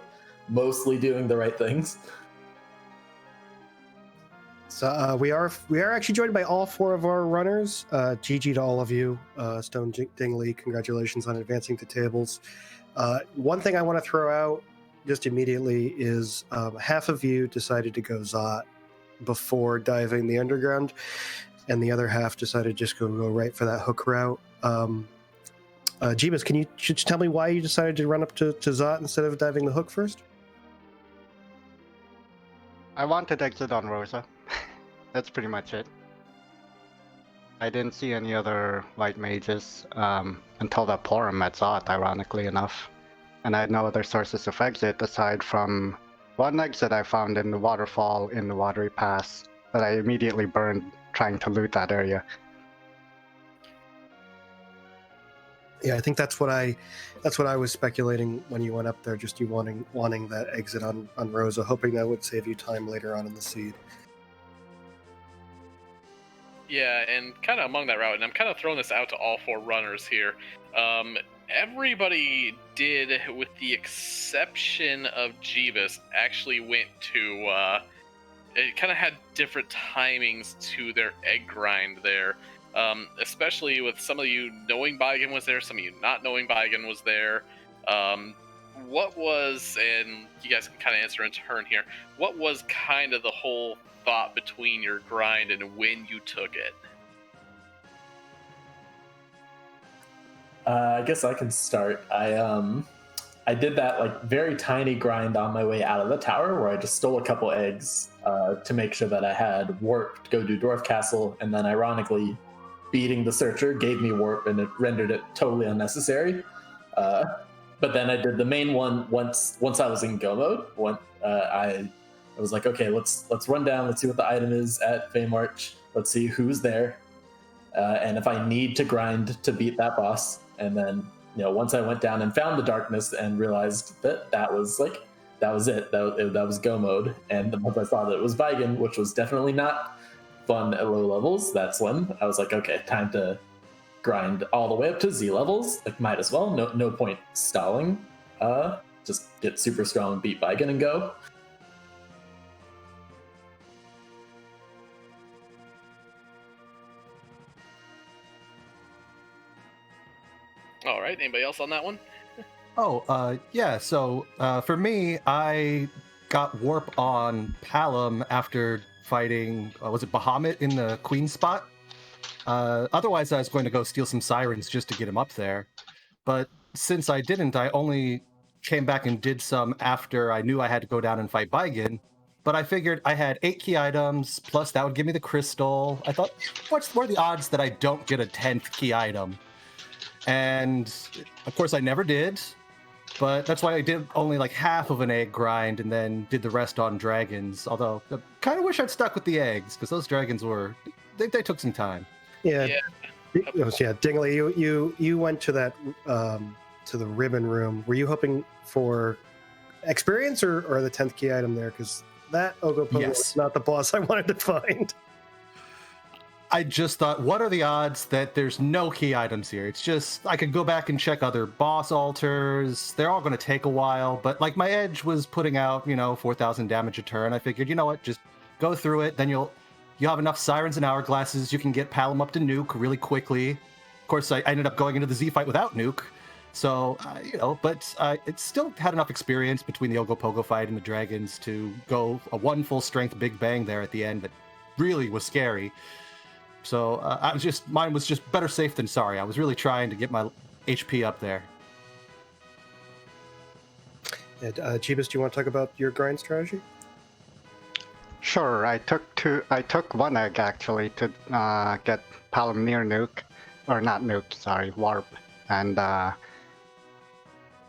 mostly doing the right things. So we are actually joined by all 4 of our runners. GG to all of you. Stone Dingley, congratulations on advancing to tables. One thing I want to throw out just immediately is half of you decided to go Zot before diving the underground, and the other half decided just go right for that hook route. Jeebus, can you just tell me why you decided to run up to Zot instead of diving the hook first? I wanted to exit on Rosa. That's pretty much it. I didn't see any other white mages until that Porum at Zot, ironically enough. And I had no other sources of exit aside from one exit I found in the waterfall in the Watery Pass that I immediately burned trying to loot that area. Yeah, I think that's what I was speculating when you went up there, just you wanting that exit on Rosa, hoping that would save you time later on in the seed. Yeah, and kind of among that route, and I'm kind of throwing this out to all 4 runners here. Everybody did, with the exception of Jeebus, actually went to, it kind of had different timings to their egg grind there. Especially with some of you knowing Baigen was there, some of you not knowing Baigen was there. What was, and you guys can kind of answer in turn here, what was kind of the whole thought between your grind and when you took it? I guess I can start. I did that like very tiny grind on my way out of the tower where I just stole a couple eggs to make sure that I had warp to go do Dwarf Castle, and then ironically beating the Searcher gave me warp and it rendered it totally unnecessary. But then I did the main one once I was in go mode. I was like, okay, let's run down, let's see what the item is at Feymarch, let's see who's there, and if I need to grind to beat that boss. And then, once I went down and found the darkness and realized that was it, that was go mode. And the once I saw that it was Vigan, which was definitely not fun at low levels, that's when I was like, okay, time to grind all the way up to Z levels. Like, might as well. No point stalling. Just get super strong, beat Vigan, and go. All right, anybody else on that one? Yeah, so for me, I got warp on Palom after fighting, was it Bahamut in the Queen spot? Otherwise, I was going to go steal some Sirens just to get him up there. But since I didn't, I only came back and did some after I knew I had to go down and fight Baigen. But I figured I had 8 key items, plus that would give me the crystal. I thought, what are the odds that I don't get a 10th key item? And of course I never did, but that's why I did only like half of an egg grind and then did the rest on dragons. Although I kind of wish I'd stuck with the eggs because those dragons they took some time. Yeah. Yeah, Dingley, you went to that to the ribbon room. Were you hoping for experience or the 10th key item there? Because that Ogopogo Yes. is not the boss I wanted to find. I just thought, what are the odds that there's no key items here? It's just, I could go back and check other boss altars. They're all going to take a while, but like my edge was putting out, 4,000 damage a turn. I figured, you know what, just go through it. Then you'll have enough sirens and hourglasses. You can get Palom up to nuke really quickly. Of course, I ended up going into the Z fight without nuke. So, but it still had enough experience between the Ogopogo fight and the dragons to go a one full strength big bang there at the end that really was scary. So mine was just better safe than sorry. I was really trying to get my HP up there. And, Jeebus, do you want to talk about your grind strategy? Sure, I took one egg actually to get Palom near nuke, or not nuke, sorry, warp. And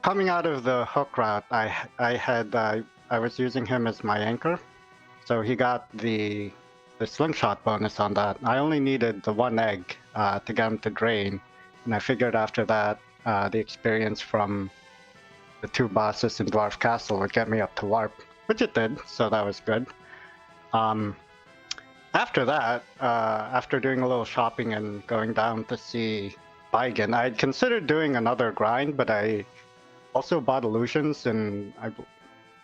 coming out of the hook route, I was using him as my anchor, so he got the slingshot bonus on that. I only needed the one egg to get him to drain, and I figured after that the experience from the two bosses in Dwarf Castle would get me up to warp, which it did, so that was good. After that, after doing a little shopping and going down to see Baigen, I had considered doing another grind, but I also bought illusions, and I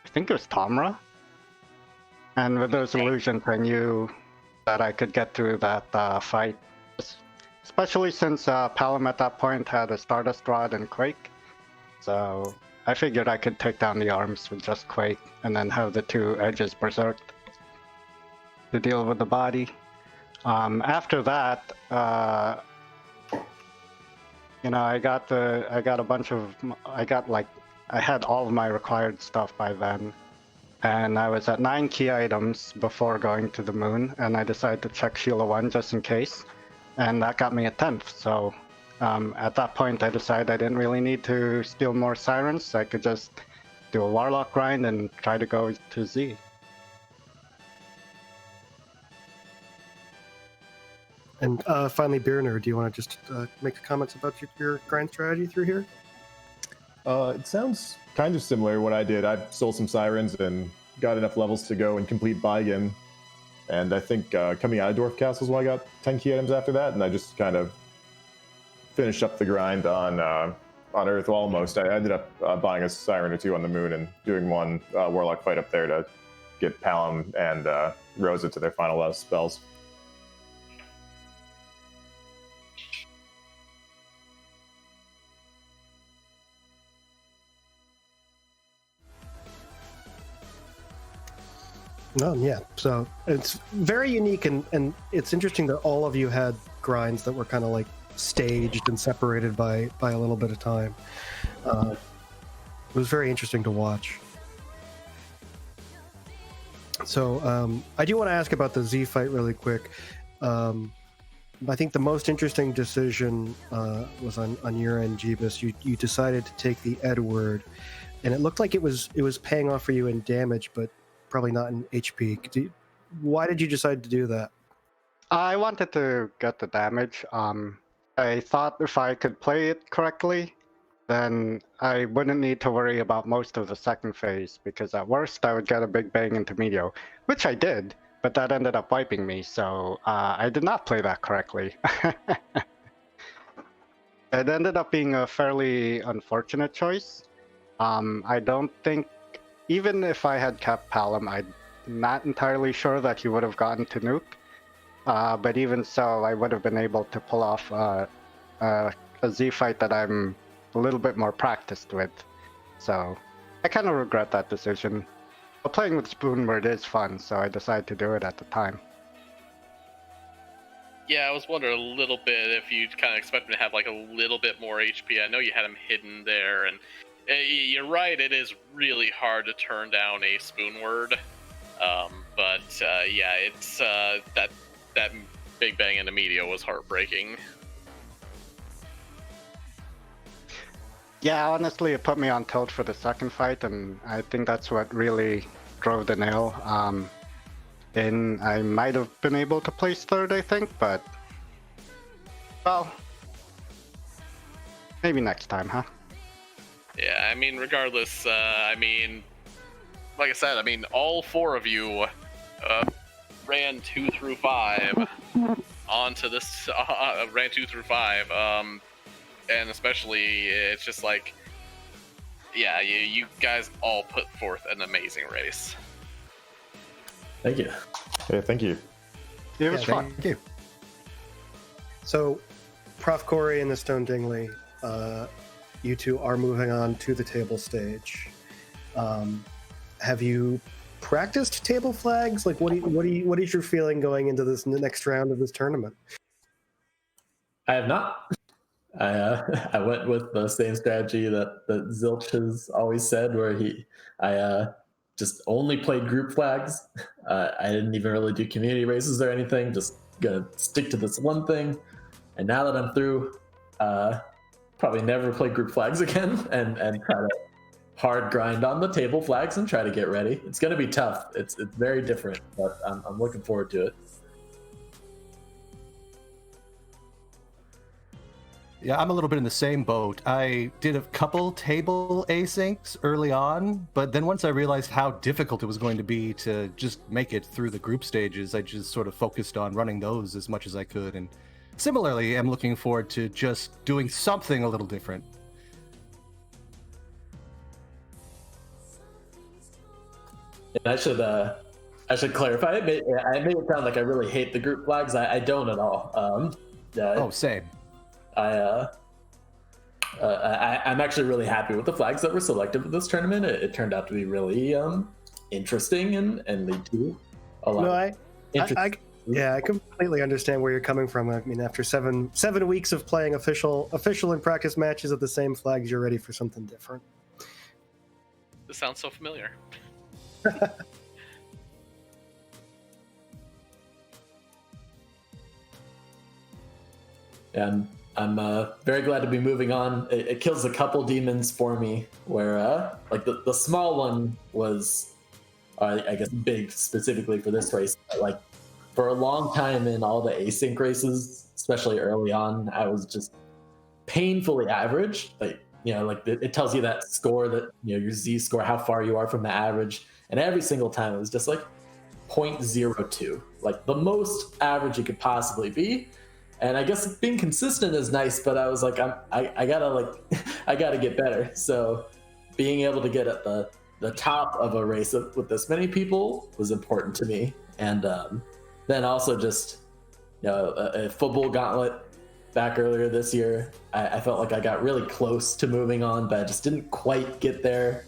think it was Tamra. And with those illusions, I knew that I could get through that fight, especially since Palom at that point had a Stardust Rod and Quake. So I figured I could take down the arms with just Quake, and then have the two edges berserked to deal with the body. After that, I had all of my required stuff by then, and I was at 9 key items before going to the moon, and I decided to check Sheila 1 just in case, and that got me a 10th. So at that point I decided I didn't really need to steal more sirens, so I could just do a warlock grind and try to go to Z. And finally, Birner, do you want to just make comments about your grind strategy through here? It sounds kind of similar to what I did. I stole some sirens and got enough levels to go and complete Baigen. And I think coming out of Dwarf Castle is why I got 10 key items after that, and I just kind of finished up the grind on Earth almost. I ended up buying a siren or two on the moon and doing one warlock fight up there to get Palom and Rosa to their final spells. No, yeah. So it's very unique, and it's interesting that all of you had grinds that were kind of like staged and separated by a little bit of time. It was very interesting to watch. So I do want to ask about the Z fight really quick. I think the most interesting decision was on your end, Jeebus. You decided to take the Edward, and it looked like it was paying off for you in damage, but probably not in HP. Why did you decide to do that? I wanted to get the damage. I thought if I could play it correctly, then I wouldn't need to worry about most of the second phase, because at worst I would get a big bang into Medio, which I did, but that ended up wiping me, so I did not play that correctly. It ended up being a fairly unfortunate choice. I don't think, even if I had kept Palom, I'm not entirely sure that he would have gotten to nuke. But even so, I would have been able to pull off a Z fight that I'm a little bit more practiced with. So I kind of regret that decision. But playing with Spoonward is fun, so I decided to do it at the time. Yeah, I was wondering a little bit if you kind of expect him to have like a little bit more HP. I know you had him hidden there, and you're right, it is really hard to turn down a Spoonward. But yeah, it's that big bang into Media was heartbreaking. Yeah, honestly, it put me on tilt for the second fight, and I think that's what really drove the nail. I might have been able to place third, I think, but Well, maybe next time, huh? Yeah, I mean, regardless, I mean, like I said, I mean, all four of you ran 2 through 5 onto this, ran 2 through 5, and especially, it's just like, yeah, you guys all put forth an amazing race. Thank you. Hey, thank you. It was fun. Thank you. So, Prof. Corey and the Stone Dingley, you two are moving on to the table stage. Have you practiced table flags? Like, what is your feeling going into this next round of this tournament? I have not. I went with the same strategy that Zilch has always said, where I just only played group flags. I didn't even really do community races or anything. Just gonna stick to this one thing. And now that I'm through, probably never play group flags again, and try to hard grind on the table flags and try to get ready. It's gonna be tough. It's very different, but I'm looking forward to it. Yeah, I'm a little bit in the same boat. I did a couple table asyncs early on, but then once I realized how difficult it was going to be to just make it through the group stages, I just sort of focused on running those as much as I could. And similarly, I'm looking forward to just doing something a little different. And I should clarify. I made it sound like I really hate the group flags. I don't at all. Oh, same. I'm actually really happy with the flags that were selected for this tournament. It turned out to be really interesting and lead to a lot. I completely understand where you're coming from. I mean, after seven weeks of playing official and practice matches of the same flags, you're ready for something different. This sounds so familiar. And I'm very glad to be moving on. It kills a couple demons for me, where like the small one was, I guess, big specifically for this race. But, like, for a long time in all the async races, especially early on, I was just painfully average. Like, like it tells you that score, that your Z score, how far you are from the average, and every single time it was just like 0.02, like the most average you could possibly be. And I guess being consistent is nice, but I was like, I gotta I gotta get better. So being able to get at the top of a race with this many people was important to me. And then also just a football gauntlet back earlier this year. I felt like I got really close to moving on, but I just didn't quite get there.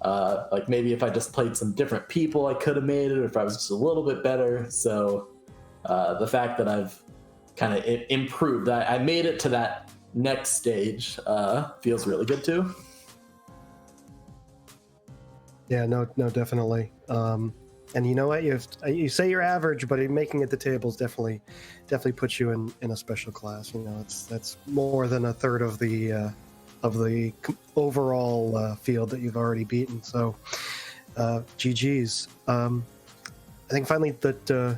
Like maybe if I just played some different people, I could have made it, or if I was just a little bit better. So the fact that I've kind of improved, I made it to that next stage, feels really good too. Yeah, no, definitely. And you know what? You say you're average, but making it the tables definitely puts you in a special class. That's more than a third of the overall field that you've already beaten. So, GG's. I think finally that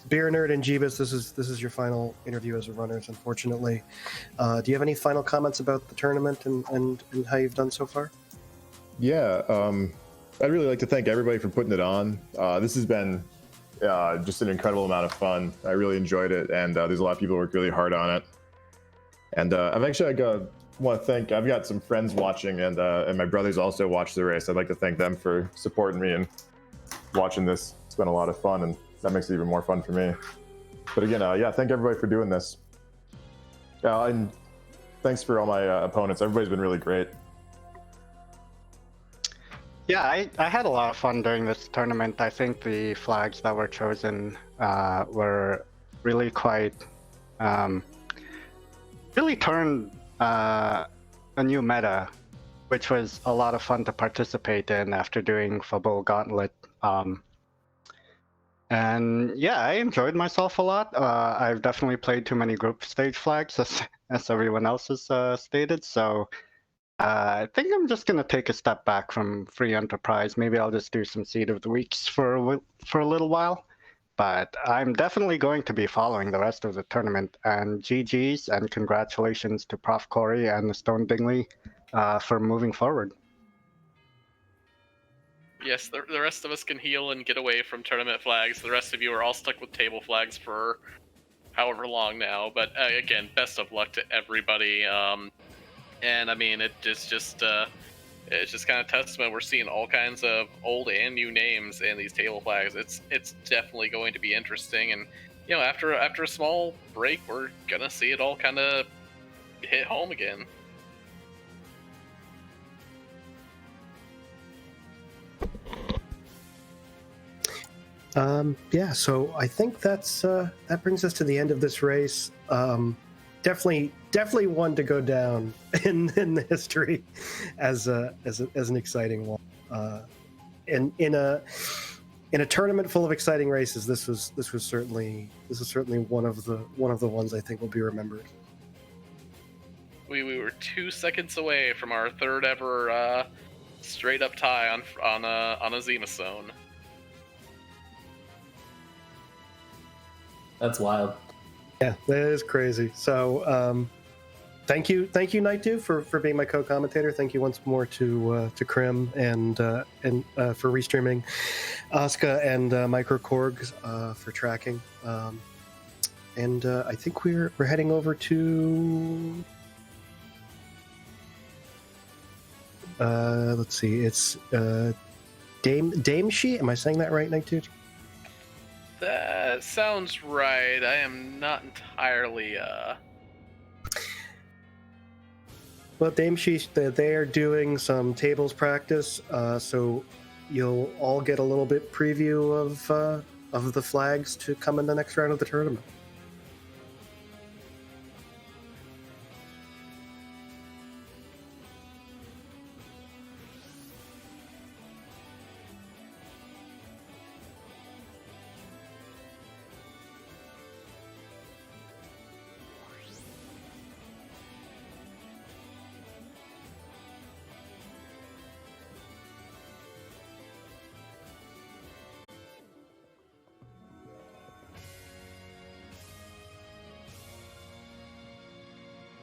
Beer Nerd and Jeebus, this is your final interview as a runners, unfortunately. Do you have any final comments about the tournament and how you've done so far? Yeah, I'd really like to thank everybody for putting it on. This has been just an incredible amount of fun. I really enjoyed it, and there's a lot of people who worked really hard on it. And want to thank, I've got some friends watching, and my brothers also watched the race. I'd like to thank them for supporting me and watching this. It's been a lot of fun, and that makes it even more fun for me. But again, thank everybody for doing this. And thanks for all my opponents. Everybody's been really great. Yeah, I had a lot of fun during this tournament. I think the flags that were chosen were really quite, really turned a new meta, which was a lot of fun to participate in after doing Football Gauntlet. And yeah, I enjoyed myself a lot. I've definitely played too many group stage flags, as everyone else has stated. So I think I'm just gonna take a step back from Free Enterprise. Maybe I'll just do some Seed of the Weeks for a little while. but I'm definitely going to be following the rest of the tournament. And GG's and congratulations to Prof. Corey and the Stone Dingley for moving forward. Yes, the rest of us can heal and get away from tournament flags. The rest of you are all stuck with table flags for however long now. But again, best of luck to everybody. And I mean, it's just kind of testament. We're seeing all kinds of old and new names in these table flags. It's definitely going to be interesting. And you know, after a small break, we're gonna see it all kind of hit home again. Yeah, so I think that brings us to the end of this race. Definitely one to go down in the history as an exciting one. In a tournament full of exciting races, this was certainly one of the ones I think will be remembered. We were 2 seconds away from our third ever straight up tie on a Zema zone. That's wild. Yeah, that is crazy. So, thank you, Night Dew, for being my co-commentator. Thank you once more to Krim and for restreaming, Asuka and Microkorg for tracking. And I think we're heading over to. Let's see. It's Dame She. Am I saying that right, Night Dew? That sounds right. I am not entirely Well, Dame She, they are doing some tables practice, so you'll all get a little bit preview of the flags to come in the next round of the tournament.